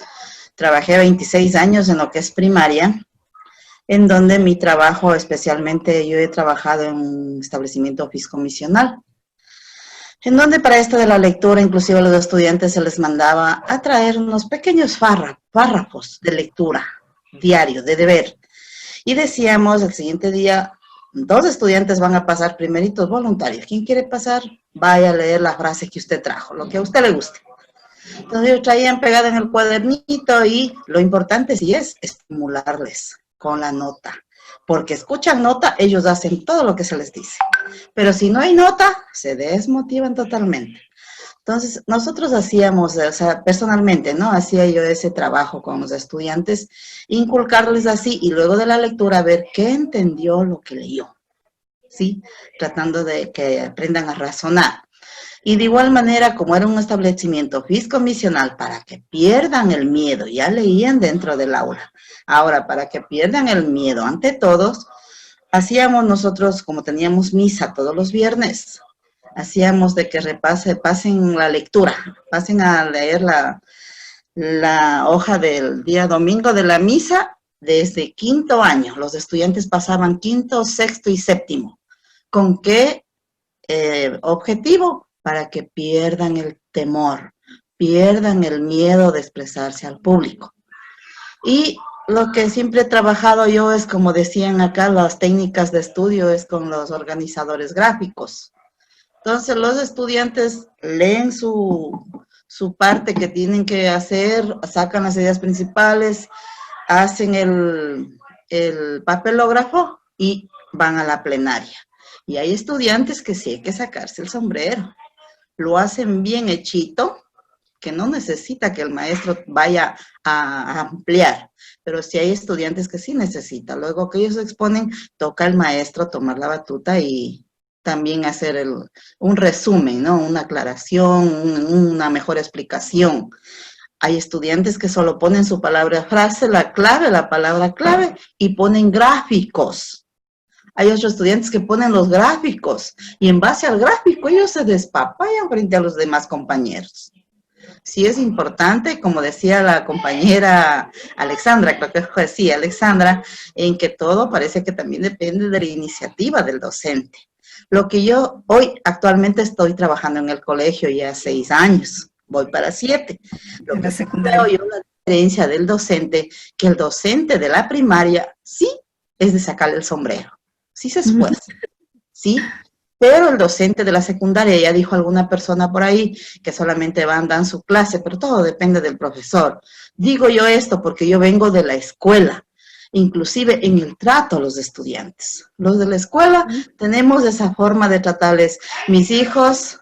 Trabajé 26 años en lo que es primaria, en donde mi trabajo, especialmente yo he trabajado en un establecimiento fiscomisional, en donde para esto de la lectura, inclusive a los estudiantes se les mandaba a traer unos pequeños párrafos de lectura diario, de deber. Y decíamos, el siguiente día, 2 estudiantes van a pasar primeritos voluntarios. ¿Quién quiere pasar? Vaya a leer la frase que usted trajo, lo que a usted le guste. Entonces ellos traían pegada en el cuadernito y lo importante sí es estimularles con la nota. Porque escuchan nota, ellos hacen todo lo que se les dice. Pero si no hay nota, se desmotivan totalmente. Entonces, nosotros hacíamos, o sea, personalmente, ¿no? Hacía yo ese trabajo con los estudiantes, inculcarles así, y luego de la lectura, ver qué entendió lo que leyó, ¿sí? Tratando de que aprendan a razonar. Y de igual manera, como era un establecimiento fiscomisional, para que pierdan el miedo, ya leían dentro del aula. Ahora, para que pierdan el miedo ante todos, hacíamos nosotros, como teníamos misa todos los viernes, hacíamos de que pasen la lectura, pasen a leer la hoja del día domingo de la misa desde 5º año. Los estudiantes pasaban 5º, 6º y 7º. ¿Con qué objetivo? Para que pierdan el temor, pierdan el miedo de expresarse al público. Y lo que siempre he trabajado yo es, como decían acá, las técnicas de estudio es con los organizadores gráficos. Entonces los estudiantes leen su parte que tienen que hacer, sacan las ideas principales, hacen el papelógrafo y van a la plenaria. Y hay estudiantes que sí hay que sacarse el sombrero. Lo hacen bien hechito, que no necesita que el maestro vaya a ampliar, pero sí hay estudiantes que sí necesitan. Luego que ellos exponen, toca al maestro tomar la batuta y también hacer un resumen, ¿no? Una aclaración, una mejor explicación. Hay estudiantes que solo ponen su palabra frase, la palabra clave, y ponen gráficos. Hay otros estudiantes que ponen los gráficos, y en base al gráfico ellos se despapayan frente a los demás compañeros. Sí es importante, como decía la compañera Alexandra, creo que fue así, Alexandra, en que todo parece que también depende de la iniciativa del docente. Lo que yo hoy actualmente estoy trabajando en el colegio ya 6 años, voy para 7. Lo que veo yo la diferencia del docente, que el docente de la primaria sí es de sacarle el sombrero, sí se esfuerza, sí. Pero el docente de la secundaria, ya dijo alguna persona por ahí, que solamente dan su clase, pero todo depende del profesor. Digo yo esto porque yo vengo de la escuela, inclusive en el trato a los estudiantes. Los de la escuela tenemos esa forma de tratarles, mis hijos,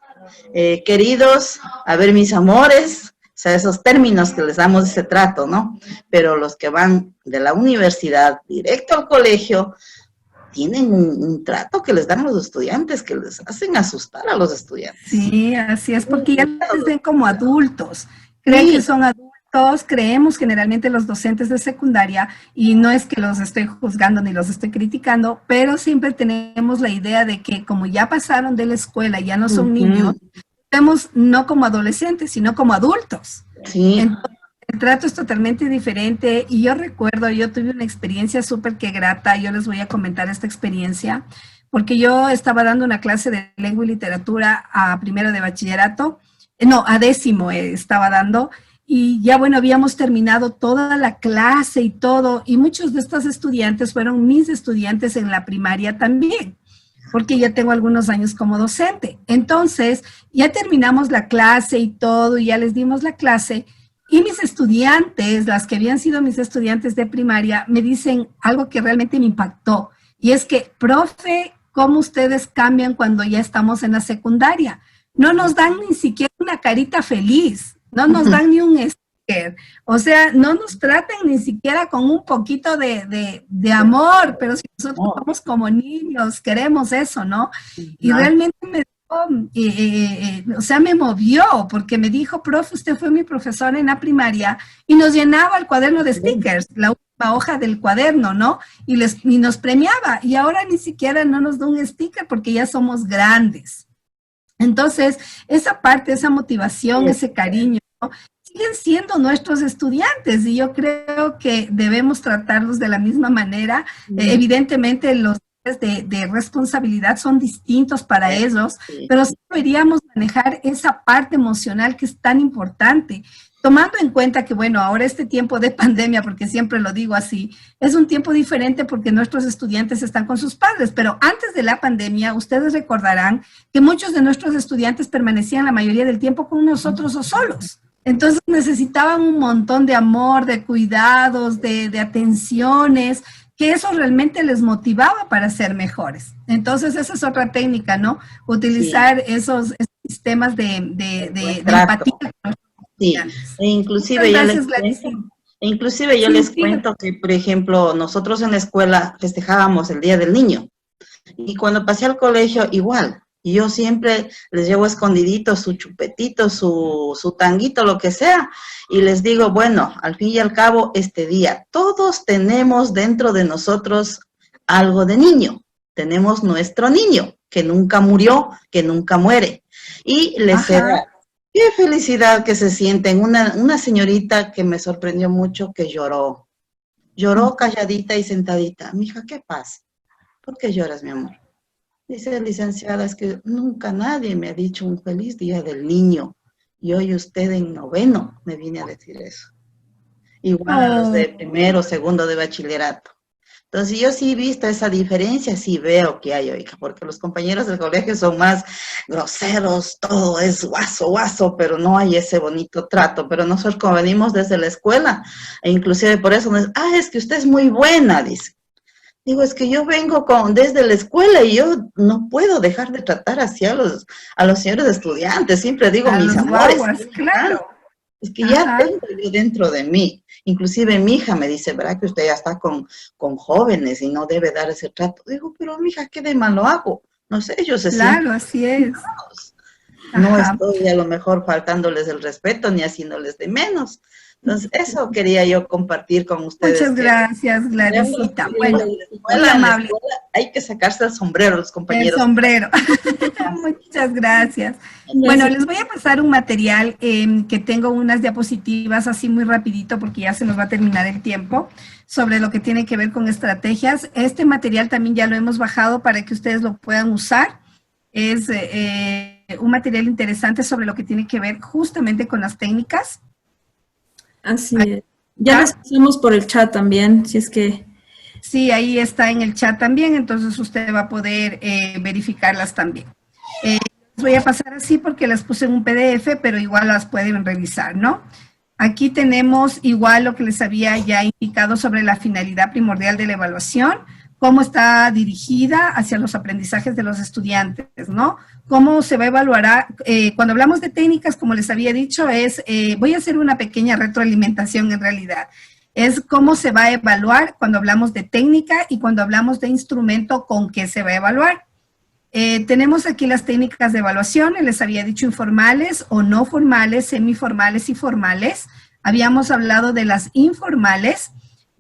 queridos, a ver mis amores, o sea, esos términos que les damos ese trato, ¿no? Pero los que van de la universidad directo al colegio, tienen un trato que les dan a los estudiantes, que les hacen asustar a los estudiantes. Sí, así es, porque ya les ven como adultos, creen que son adultos, creemos generalmente los docentes de secundaria, y no es que los estoy juzgando ni los estoy criticando, pero siempre tenemos la idea de que como ya pasaron de la escuela, ya no son niños, vemos no como adolescentes, sino como adultos. Sí. Entonces, el trato es totalmente diferente, y yo recuerdo, yo tuve una experiencia súper que grata, yo les voy a comentar esta experiencia, porque yo estaba dando una clase de lengua y literatura a primero de bachillerato, a décimo estaba dando, y ya bueno, habíamos terminado toda la clase y todo, y muchos de estos estudiantes fueron mis estudiantes en la primaria también, porque ya tengo algunos años como docente. Entonces, ya terminamos la clase y todo, y ya les dimos la clase, y mis estudiantes, las que habían sido mis estudiantes de primaria, me dicen algo que realmente me impactó, y es que, profe, ¿cómo ustedes cambian cuando ya estamos en la secundaria? No nos dan ni siquiera una carita feliz, no nos dan ni un sticker, o sea, no nos tratan ni siquiera con un poquito de amor, pero si nosotros somos como niños, queremos eso, ¿no? Y realmente me o sea, me movió, porque me dijo, profe, usted fue mi profesora en la primaria, y nos llenaba el cuaderno de stickers, la última hoja del cuaderno, ¿no? Y nos premiaba, y ahora ni siquiera no nos da un sticker porque ya somos grandes. Entonces, esa parte, esa motivación, ese cariño, ¿no?, siguen siendo nuestros estudiantes, y yo creo que debemos tratarlos de la misma manera. Evidentemente, los de responsabilidad son distintos para ellos, pero sí deberíamos manejar esa parte emocional que es tan importante, tomando en cuenta que, bueno, ahora este tiempo de pandemia, porque siempre lo digo así, es un tiempo diferente porque nuestros estudiantes están con sus padres, pero antes de la pandemia, ustedes recordarán que muchos de nuestros estudiantes permanecían la mayoría del tiempo con nosotros o solos. Entonces necesitaban un montón de amor, de cuidados, de atenciones, que eso realmente les motivaba para ser mejores. Entonces, esa es otra técnica, ¿no? Utilizar esos sistemas de empatía. Sí, inclusive yo les cuento que, por ejemplo, nosotros en la escuela festejábamos el Día del Niño, y cuando pasé al colegio, igual. Y yo siempre les llevo escondidito su chupetito, su tanguito, lo que sea, y les digo, bueno, al fin y al cabo, este día, todos tenemos dentro de nosotros algo de niño. Tenemos nuestro niño, que nunca murió, que nunca muere. Y les da, qué felicidad que se sienten. Una señorita que me sorprendió mucho, que lloró calladita y sentadita. Mija, ¿qué pasa? ¿Por qué lloras, mi amor? Dice, licenciada, es que nunca nadie me ha dicho un feliz día del niño, y hoy usted en noveno me viene a decir eso. Igual a los de primero, segundo de bachillerato. Entonces yo sí he visto esa diferencia, sí veo que hay, oiga, porque los compañeros del colegio son más groseros, todo es guaso, pero no hay ese bonito trato. Pero nosotros, como venimos desde la escuela, e inclusive por eso nos dicen, es que usted es muy buena, dice. Digo, es que yo vengo desde la escuela, y yo no puedo dejar de tratar así a los señores estudiantes. Siempre digo, mis amores, claro. Es que ya tengo yo dentro de mí. Inclusive mi hija me dice, ¿verdad que usted ya está con jóvenes y no debe dar ese trato? Digo, pero mi hija, ¿qué de malo hago? No sé, ellos se sienten. Claro, así es. No estoy a lo mejor faltándoles el respeto ni haciéndoles de menos. Entonces, eso quería yo compartir con ustedes. Muchas gracias, Gladysita. Bueno, muy amable. Hay que sacarse el sombrero, los compañeros. El sombrero. Muchas gracias. Bueno, les voy a pasar un material que tengo unas diapositivas así muy rapidito porque ya se nos va a terminar el tiempo, sobre lo que tiene que ver con estrategias. Este material también ya lo hemos bajado para que ustedes lo puedan usar. Es un material interesante sobre lo que tiene que ver justamente con las técnicas. Así es. Ya las pusimos por el chat también, si es que... Sí, ahí está en el chat también, entonces usted va a poder verificarlas también. Les voy a pasar así porque las puse en un PDF, pero igual las pueden revisar, ¿no? Aquí tenemos igual lo que les había ya indicado sobre la finalidad primordial de la evaluación, cómo está dirigida hacia los aprendizajes de los estudiantes, ¿no? Cómo se va a evaluar, cuando hablamos de técnicas, como les había dicho, voy a hacer una pequeña retroalimentación en realidad. es cómo se va a evaluar cuando hablamos de técnica y cuando hablamos de instrumento con qué se va a evaluar. Tenemos aquí las técnicas de evaluación, les había dicho informales o no formales, semiformales y formales. Habíamos hablado de las informales,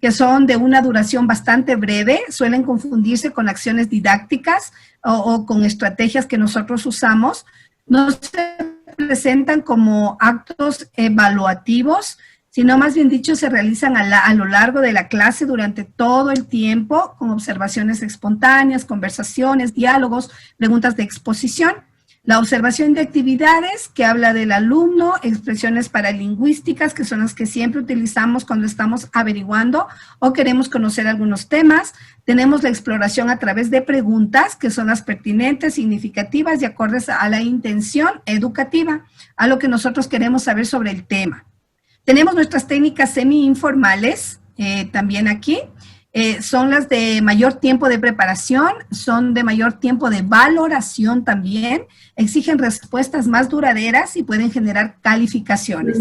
que son de una duración bastante breve, suelen confundirse con acciones didácticas o con estrategias que nosotros usamos. No se presentan como actos evaluativos, sino más bien dicho se realizan a lo largo de la clase durante todo el tiempo, con observaciones espontáneas, conversaciones, diálogos, preguntas de exposición. La observación de actividades, que habla del alumno, expresiones paralingüísticas, que son las que siempre utilizamos cuando estamos averiguando o queremos conocer algunos temas. Tenemos la exploración a través de preguntas, que son las pertinentes, significativas y acordes a la intención educativa, a lo que nosotros queremos saber sobre el tema. Tenemos nuestras técnicas semi-informales, también aquí. Son las de mayor tiempo de preparación, son de mayor tiempo de valoración también, exigen respuestas más duraderas y pueden generar calificaciones.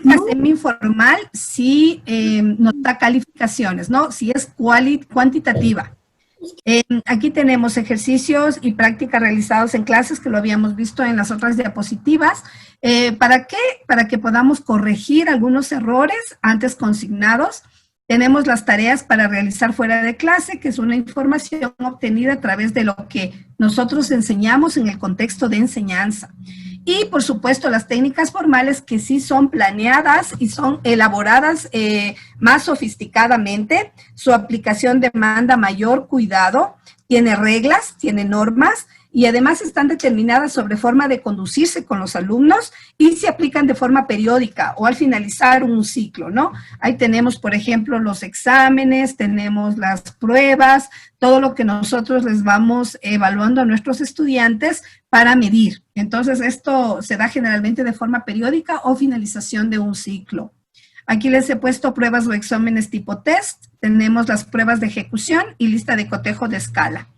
La semi-informal sí nos da calificaciones, ¿no? Sí es cuantitativa. Aquí tenemos ejercicios y prácticas realizados en clases, que lo habíamos visto en las otras diapositivas. ¿Para qué? Para que podamos corregir algunos errores antes consignados. Tenemos las tareas para realizar fuera de clase, que es una información obtenida a través de lo que nosotros enseñamos en el contexto de enseñanza. Y, por supuesto, las técnicas formales, que sí son planeadas y son elaboradas más sofisticadamente. Su aplicación demanda mayor cuidado, tiene reglas, tiene normas, y además están determinadas sobre forma de conducirse con los alumnos y se aplican de forma periódica o al finalizar un ciclo, ¿no? Ahí tenemos, por ejemplo, los exámenes, tenemos las pruebas, todo lo que nosotros les vamos evaluando a nuestros estudiantes para medir. Entonces, esto se da generalmente de forma periódica o finalización de un ciclo. Aquí les he puesto pruebas o exámenes tipo test. Tenemos las pruebas de ejecución y lista de cotejo de escala.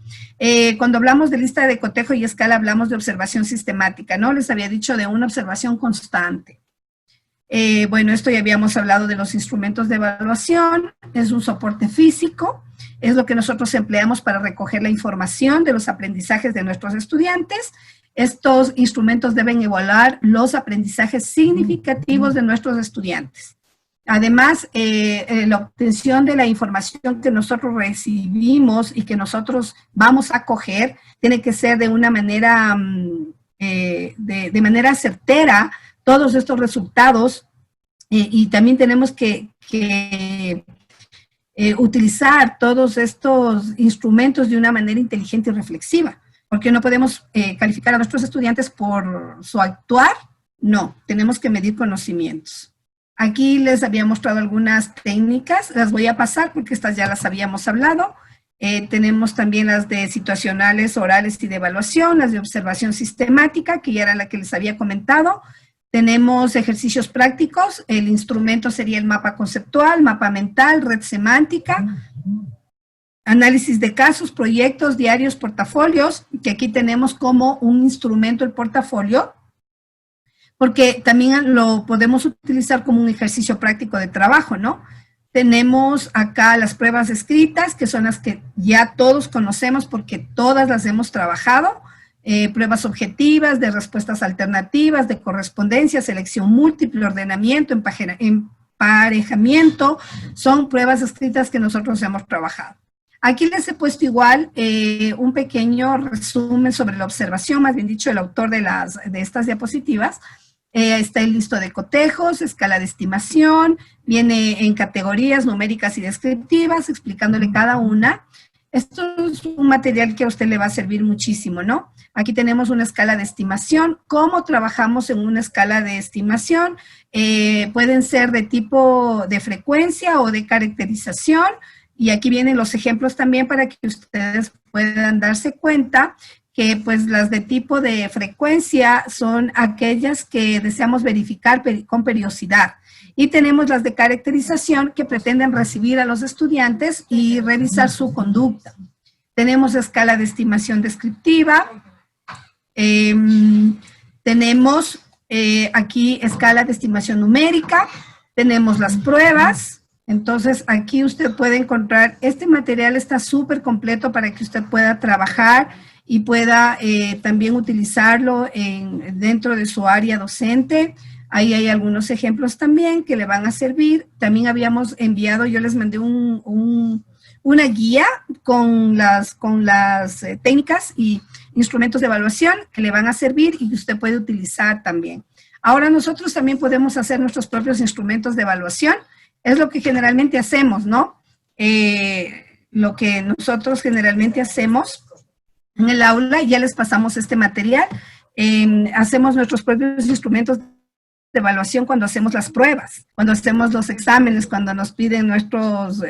Cuando hablamos de lista de cotejo y escala, hablamos de observación sistemática, ¿no? Les había dicho de una observación constante. Bueno, esto ya habíamos hablado de los instrumentos de evaluación. Es un soporte físico. Es lo que nosotros empleamos para recoger la información de los aprendizajes de nuestros estudiantes. Estos instrumentos deben evaluar los aprendizajes significativos de nuestros estudiantes. Además, la obtención de la información que nosotros recibimos y que nosotros vamos a coger tiene que ser de una manera, de manera certera, todos estos resultados, y también tenemos que utilizar todos estos instrumentos de una manera inteligente y reflexiva, porque no podemos calificar a nuestros estudiantes por su actuar, no, tenemos que medir conocimientos. Aquí les había mostrado algunas técnicas, las voy a pasar porque estas ya las habíamos hablado. Tenemos también las de situacionales, orales y de evaluación, las de observación sistemática, que ya era la que les había comentado. Tenemos ejercicios prácticos, el instrumento sería el mapa conceptual, mapa mental, red semántica, análisis de casos, proyectos, diarios, portafolios, que aquí tenemos como un instrumento el portafolio, porque también lo podemos utilizar como un ejercicio práctico de trabajo, ¿no? Tenemos acá las pruebas escritas, que son las que ya todos conocemos porque todas las hemos trabajado. Pruebas objetivas, de respuestas alternativas, de correspondencia, selección múltiple, ordenamiento, emparejamiento, son pruebas escritas que nosotros hemos trabajado. Aquí les he puesto igual un pequeño resumen sobre la observación, más bien dicho, el autor de estas diapositivas. Está el listo de cotejos, escala de estimación, viene en categorías numéricas y descriptivas, explicándole cada una. Esto es un material que a usted le va a servir muchísimo, ¿no? Aquí tenemos una escala de estimación. ¿Cómo trabajamos en una escala de estimación? Pueden ser de tipo de frecuencia o de caracterización. Y aquí vienen los ejemplos también para que ustedes puedan darse cuenta que pues las de tipo de frecuencia son aquellas que deseamos verificar con periodicidad. Y tenemos las de caracterización que pretenden recibir a los estudiantes y revisar su conducta. Tenemos escala de estimación descriptiva. Tenemos aquí escala de estimación numérica. Tenemos las pruebas. Entonces, aquí usted puede encontrar, este material está súper completo para que usted pueda trabajar y pueda también utilizarlo dentro de su área docente. Ahí hay algunos ejemplos también que le van a servir. También habíamos enviado, yo les mandé una guía con las técnicas y instrumentos de evaluación que le van a servir y que usted puede utilizar también. Ahora nosotros también podemos hacer nuestros propios instrumentos de evaluación. Es lo que generalmente hacemos, ¿no? Lo que nosotros generalmente hacemos en el aula, ya les pasamos este material, hacemos nuestros propios instrumentos de evaluación cuando hacemos las pruebas, cuando hacemos los exámenes, cuando nos piden nuestros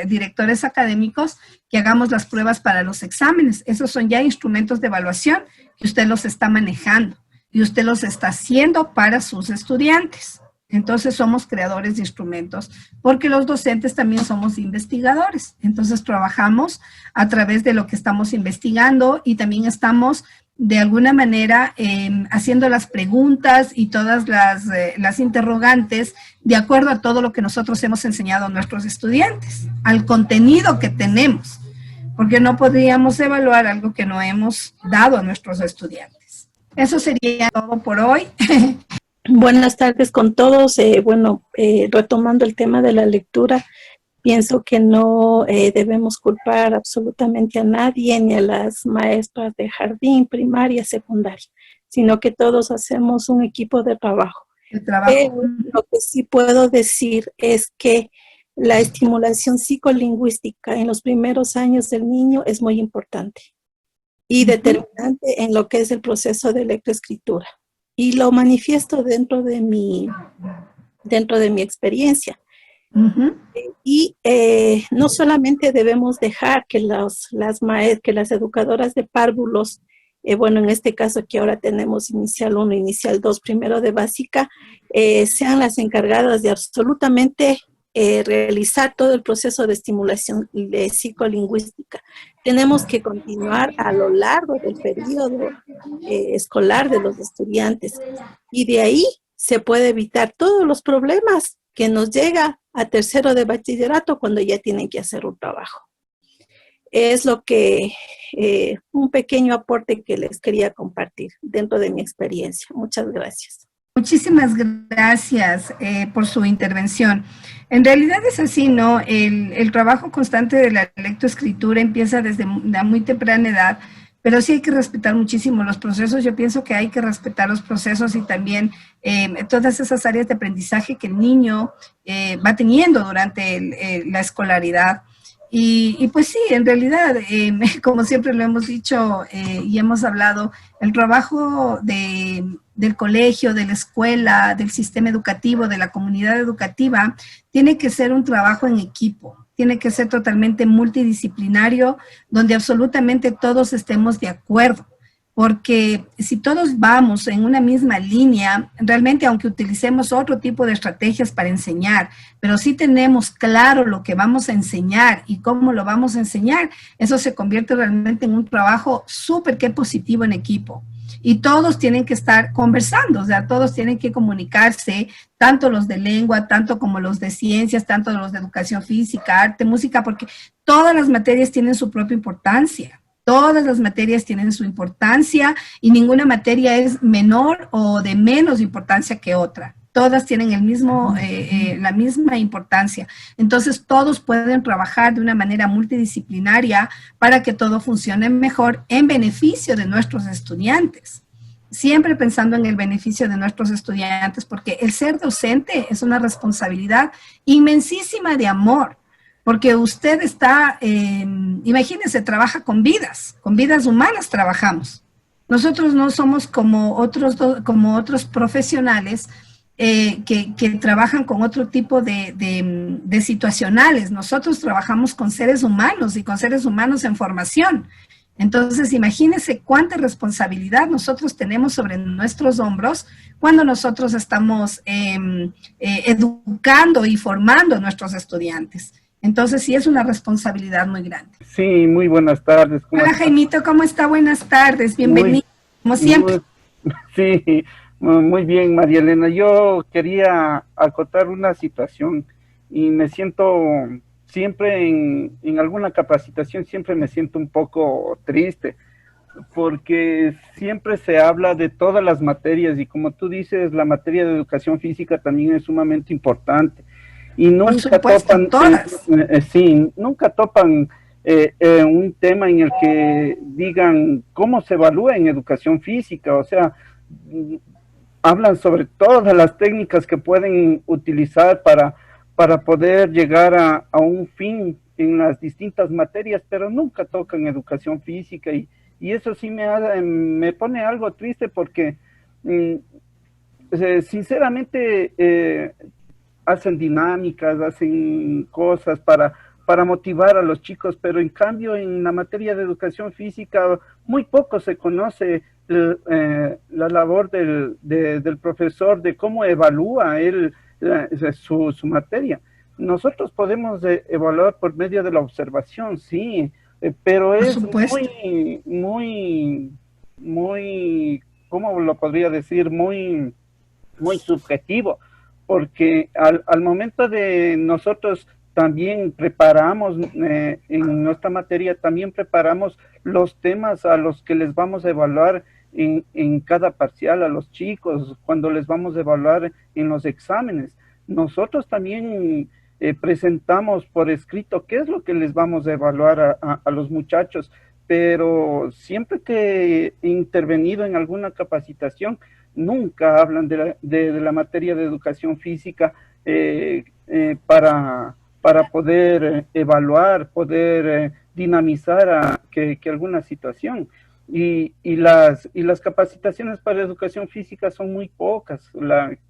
directores académicos que hagamos las pruebas para los exámenes. Esos son ya instrumentos de evaluación que usted los está manejando y usted los está haciendo para sus estudiantes. Entonces somos creadores de instrumentos, porque los docentes también somos investigadores. Entonces trabajamos a través de lo que estamos investigando y también estamos de alguna manera haciendo las preguntas y todas las interrogantes de acuerdo a todo lo que nosotros hemos enseñado a nuestros estudiantes, al contenido que tenemos, porque no podríamos evaluar algo que no hemos dado a nuestros estudiantes. Eso sería todo por hoy. Buenas tardes con todos. Retomando el tema de la lectura, pienso que no debemos culpar absolutamente a nadie, ni a las maestras de jardín, primaria, secundaria, sino que todos hacemos un equipo de trabajo. Lo que sí puedo decir es que la estimulación psicolingüística en los primeros años del niño es muy importante y determinante en lo que es el proceso de lectoescritura. Y lo manifiesto dentro de mi experiencia. Y no solamente debemos dejar que las educadoras de párvulos, en este caso que ahora tenemos inicial 1, inicial 2, primero de básica, sean las encargadas de absolutamente realizar todo el proceso de estimulación psicolingüística. Tenemos que continuar a lo largo del periodo escolar de los estudiantes y de ahí se puede evitar todos los problemas que nos llega a tercero de bachillerato cuando ya tienen que hacer un trabajo. Es lo que, un pequeño aporte que les quería compartir dentro de mi experiencia. Muchas gracias. Muchísimas gracias por su intervención. En realidad es así, ¿no? El trabajo constante de la lectoescritura empieza desde una muy temprana edad, pero sí hay que respetar muchísimo los procesos. Yo pienso que hay que respetar los procesos y también todas esas áreas de aprendizaje que el niño va teniendo durante la escolaridad. Y pues sí, en realidad, como siempre lo hemos dicho y hemos hablado, el trabajo del colegio, de la escuela, del sistema educativo, de la comunidad educativa, tiene que ser un trabajo en equipo, tiene que ser totalmente multidisciplinario, donde absolutamente todos estemos de acuerdo. Porque si todos vamos en una misma línea, realmente aunque utilicemos otro tipo de estrategias para enseñar, pero si tenemos claro lo que vamos a enseñar y cómo lo vamos a enseñar, eso se convierte realmente en un trabajo súper positivo en equipo. Y todos tienen que estar conversando, o sea, todos tienen que comunicarse, tanto los de lengua, tanto como los de ciencias, tanto los de educación física, arte, música, porque todas las materias tienen su propia importancia. Todas las materias tienen su importancia y ninguna materia es menor o de menos importancia que otra. Todas tienen la misma importancia. Entonces, todos pueden trabajar de una manera multidisciplinaria para que todo funcione mejor en beneficio de nuestros estudiantes. Siempre pensando en el beneficio de nuestros estudiantes, porque el ser docente es una responsabilidad inmensísima de amor. Porque usted está, imagínense, trabaja con vidas humanas trabajamos. Nosotros no somos como otros profesionales que trabajan con otro tipo de situacionales. Nosotros trabajamos con seres humanos y con seres humanos en formación. Entonces, imagínense cuánta responsabilidad nosotros tenemos sobre nuestros hombros cuando nosotros estamos educando y formando a nuestros estudiantes. Entonces, sí es una responsabilidad muy grande. Sí, muy buenas tardes. Hola, Jaimito, ¿cómo está? Buenas tardes, bienvenido, como siempre. Sí, Muy bien, María Elena. Yo quería acotar una situación y me siento siempre en alguna capacitación, siempre me siento un poco triste porque siempre se habla de todas las materias y como tú dices, la materia de educación física también es sumamente importante y Por nunca supuesto, topan, todas. sí, nunca topan un tema en el que digan cómo se evalúa en educación física, o sea, hablan sobre todas las técnicas que pueden utilizar para poder llegar a un fin en las distintas materias, pero nunca tocan educación física y eso sí me pone algo triste porque sinceramente hacen dinámicas, hacen cosas para motivar a los chicos, pero en cambio en la materia de educación física muy poco se conoce la labor del profesor, de cómo evalúa él su materia. Nosotros podemos evaluar por medio de la observación, sí, pero Por es supuesto. muy, ¿cómo lo podría decir? Muy subjetivo, porque al momento de nosotros también preparamos, en nuestra materia, también preparamos los temas a los que les vamos a evaluar en cada parcial a los chicos, cuando les vamos a evaluar en los exámenes. Nosotros también presentamos por escrito qué es lo que les vamos a evaluar a los muchachos, pero siempre que he intervenido en alguna capacitación, nunca hablan de la materia de educación física para poder evaluar, poder dinamizar que alguna situación. Y las capacitaciones para educación física son muy pocas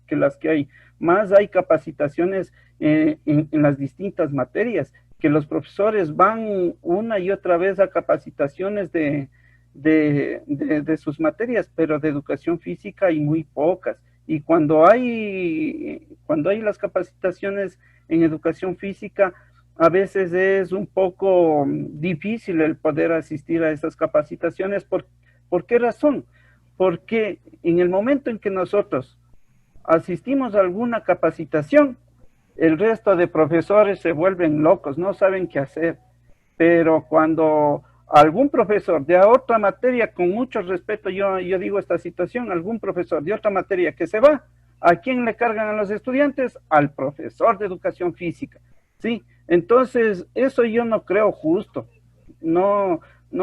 que las que hay. Más hay capacitaciones en las distintas materias, que los profesores van una y otra vez a capacitaciones de sus materias, pero de educación física hay muy pocas. Y cuando hay las capacitaciones en educación física, a veces es un poco difícil el poder asistir a esas capacitaciones. ¿Por qué razón? Porque en el momento en que nosotros asistimos a alguna capacitación, el resto de profesores se vuelven locos, no saben qué hacer. Pero cuando algún profesor de otra materia, con mucho respeto, yo digo esta situación, algún profesor de otra materia que se va, ¿a quién le cargan a los estudiantes? Al profesor de educación física, ¿sí? Entonces, eso yo no creo justo, no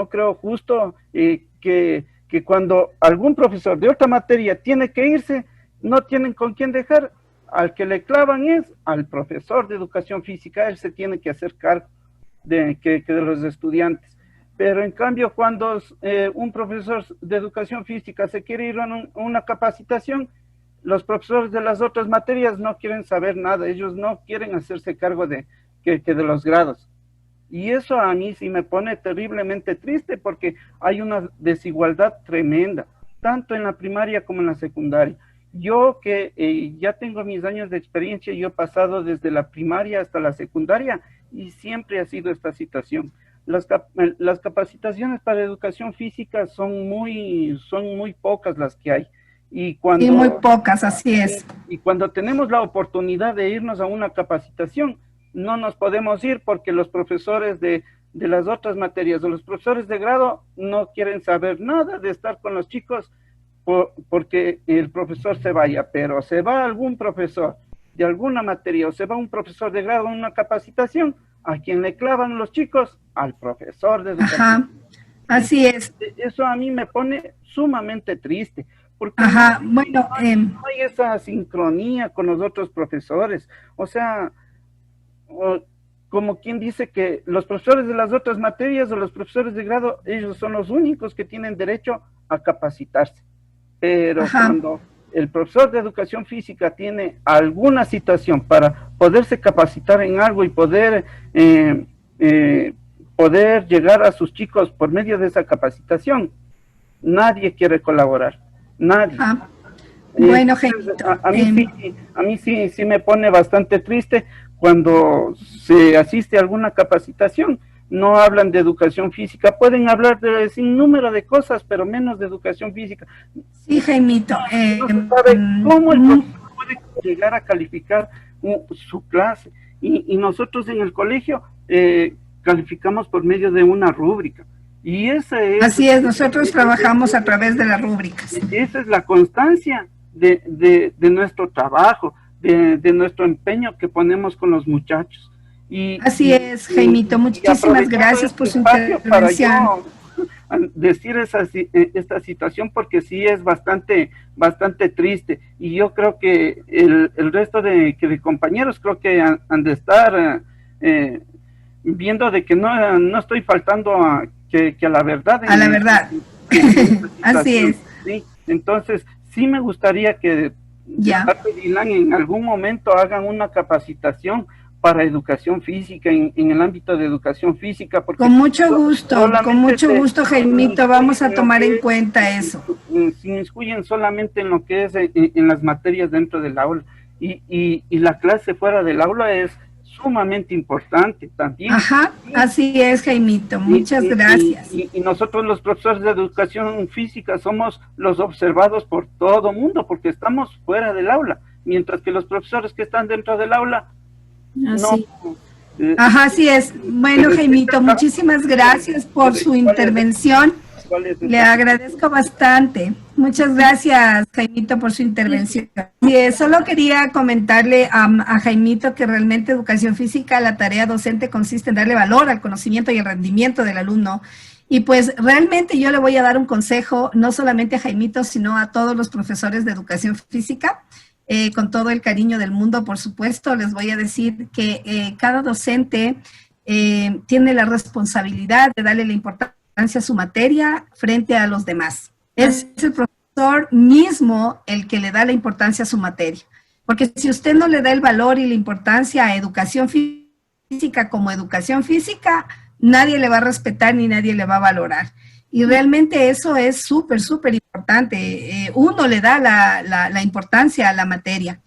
creo justo que cuando algún profesor de otra materia tiene que irse, no tienen con quién dejar, al que le clavan es al profesor de educación física, él se tiene que hacer cargo de los estudiantes. Pero en cambio, cuando un profesor de educación física se quiere ir a una capacitación, los profesores de las otras materias no quieren saber nada, ellos no quieren hacerse cargo de los grados. Y eso a mí sí me pone terriblemente triste porque hay una desigualdad tremenda, tanto en la primaria como en la secundaria. Yo que ya tengo mis años de experiencia, yo he pasado desde la primaria hasta la secundaria y siempre ha sido esta situación. Las capacitaciones para educación física son muy pocas las que hay. Y muy pocas, así es. Y cuando tenemos la oportunidad de irnos a una capacitación, no nos podemos ir porque los profesores de las otras materias o los profesores de grado no quieren saber nada de estar con los chicos porque el profesor se vaya, pero se va algún profesor de alguna materia o se va un profesor de grado en una capacitación, a quien le clavan los chicos, al profesor de educación. Ajá, así es. Eso a mí me pone sumamente triste, porque no hay esa sincronía con los otros profesores. O sea, como quien dice que los profesores de las otras materias o los profesores de grado, ellos son los únicos que tienen derecho a capacitarse. Pero cuando el profesor de educación física tiene alguna situación para poderse capacitar en algo y poder llegar a sus chicos por medio de esa capacitación, nadie quiere colaborar, nadie. Bueno, a mí sí me pone bastante triste cuando se asiste a alguna capacitación. no hablan de educación física, pueden hablar de sin número de cosas, pero menos de educación física. Sí, Jaimito. No se sabe cómo el profesor puede llegar a calificar su clase. Y nosotros en el colegio calificamos por medio de una rúbrica. Y así es, nosotros trabajamos a través de las rúbricas. Esa es la constancia de nuestro trabajo, de nuestro empeño que ponemos con los muchachos. Así es, Jaimito, muchísimas gracias por su intervención. Para decir esta situación, porque sí es bastante triste, y yo creo que el resto de compañeros creo que han de estar viendo de que no estoy faltando a la verdad. A la verdad. Así es. ¿Sí? Entonces, sí me gustaría que Dylan en algún momento hagan una capacitación para educación física, en el ámbito de educación física. Porque con mucho gusto, Jaimito, vamos a tomar en cuenta eso. Se inmiscuyen solamente en lo que es en las materias dentro del aula, y la clase fuera del aula es sumamente importante también. Ajá, así es, Jaimito, muchas gracias. Y nosotros los profesores de educación física somos los observados por todo mundo, porque estamos fuera del aula, mientras que los profesores que están dentro del aula así. No. Ajá, así es. Bueno, Jaimito, muchísimas gracias por su intervención. Le agradezco bastante. Muchas gracias, Jaimito, por su intervención. Y solo quería comentarle a Jaimito que realmente educación física, la tarea docente consiste en darle valor al conocimiento y el rendimiento del alumno. Y pues realmente yo le voy a dar un consejo, no solamente a Jaimito, sino a todos los profesores de educación física. Con todo el cariño del mundo, por supuesto, les voy a decir que cada docente tiene la responsabilidad de darle la importancia a su materia frente a los demás. Es el profesor mismo el que le da la importancia a su materia. Porque si usted no le da el valor y la importancia a educación física como educación física, nadie le va a respetar ni nadie le va a valorar. Y realmente eso es súper importante. Uno le da la importancia a la materia.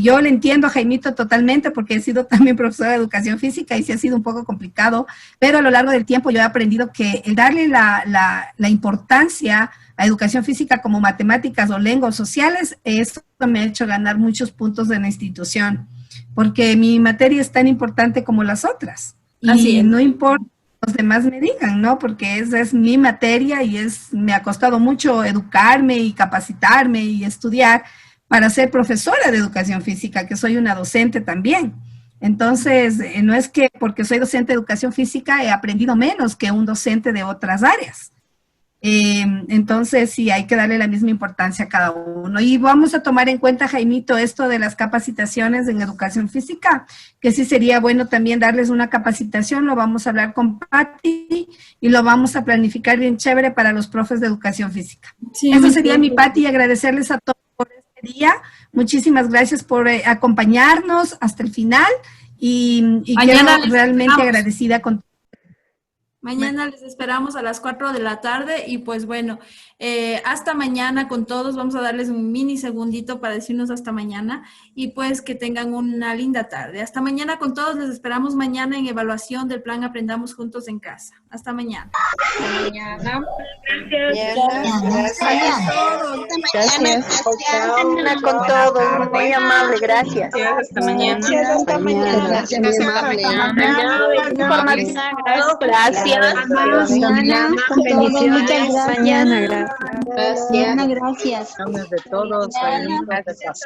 Yo le entiendo a Jaimito totalmente porque he sido también profesora de educación física y sí ha sido un poco complicado, pero a lo largo del tiempo yo he aprendido que el darle la importancia a educación física como matemáticas o lenguas sociales, eso me ha hecho ganar muchos puntos de la institución, porque mi materia es tan importante como las otras. Y no importa los demás me digan, ¿no? Porque esa es mi materia y me ha costado mucho educarme y capacitarme y estudiar para ser profesora de educación física, que soy una docente también. Entonces, no es que porque soy docente de educación física he aprendido menos que un docente de otras áreas. Entonces, sí, hay que darle la misma importancia a cada uno. Y vamos a tomar en cuenta, Jaimito, esto de las capacitaciones en educación física, que sí sería bueno también darles una capacitación. Lo vamos a hablar con Patti y lo vamos a planificar bien chévere para los profes de educación física. Sí, eso sería mi Patti, y agradecerles a todos por este día. Muchísimas gracias por acompañarnos hasta el final y quedo realmente agradecida con mañana les esperamos a las 4 de la tarde y pues bueno, hasta mañana con todos. Vamos a darles un mini segundito para decirnos hasta mañana y pues que tengan una linda tarde. Hasta mañana con todos. Les esperamos mañana en evaluación del plan Aprendamos Juntos en Casa. Hasta mañana. Hasta mañana. Gracias. Con todos. Muy amable. Gracias. Hasta mañana. Hasta mañana. Gracias. Gracias. Mañana, con bendiciones. Mañana, gracias. Gracias. De todos. Gracias.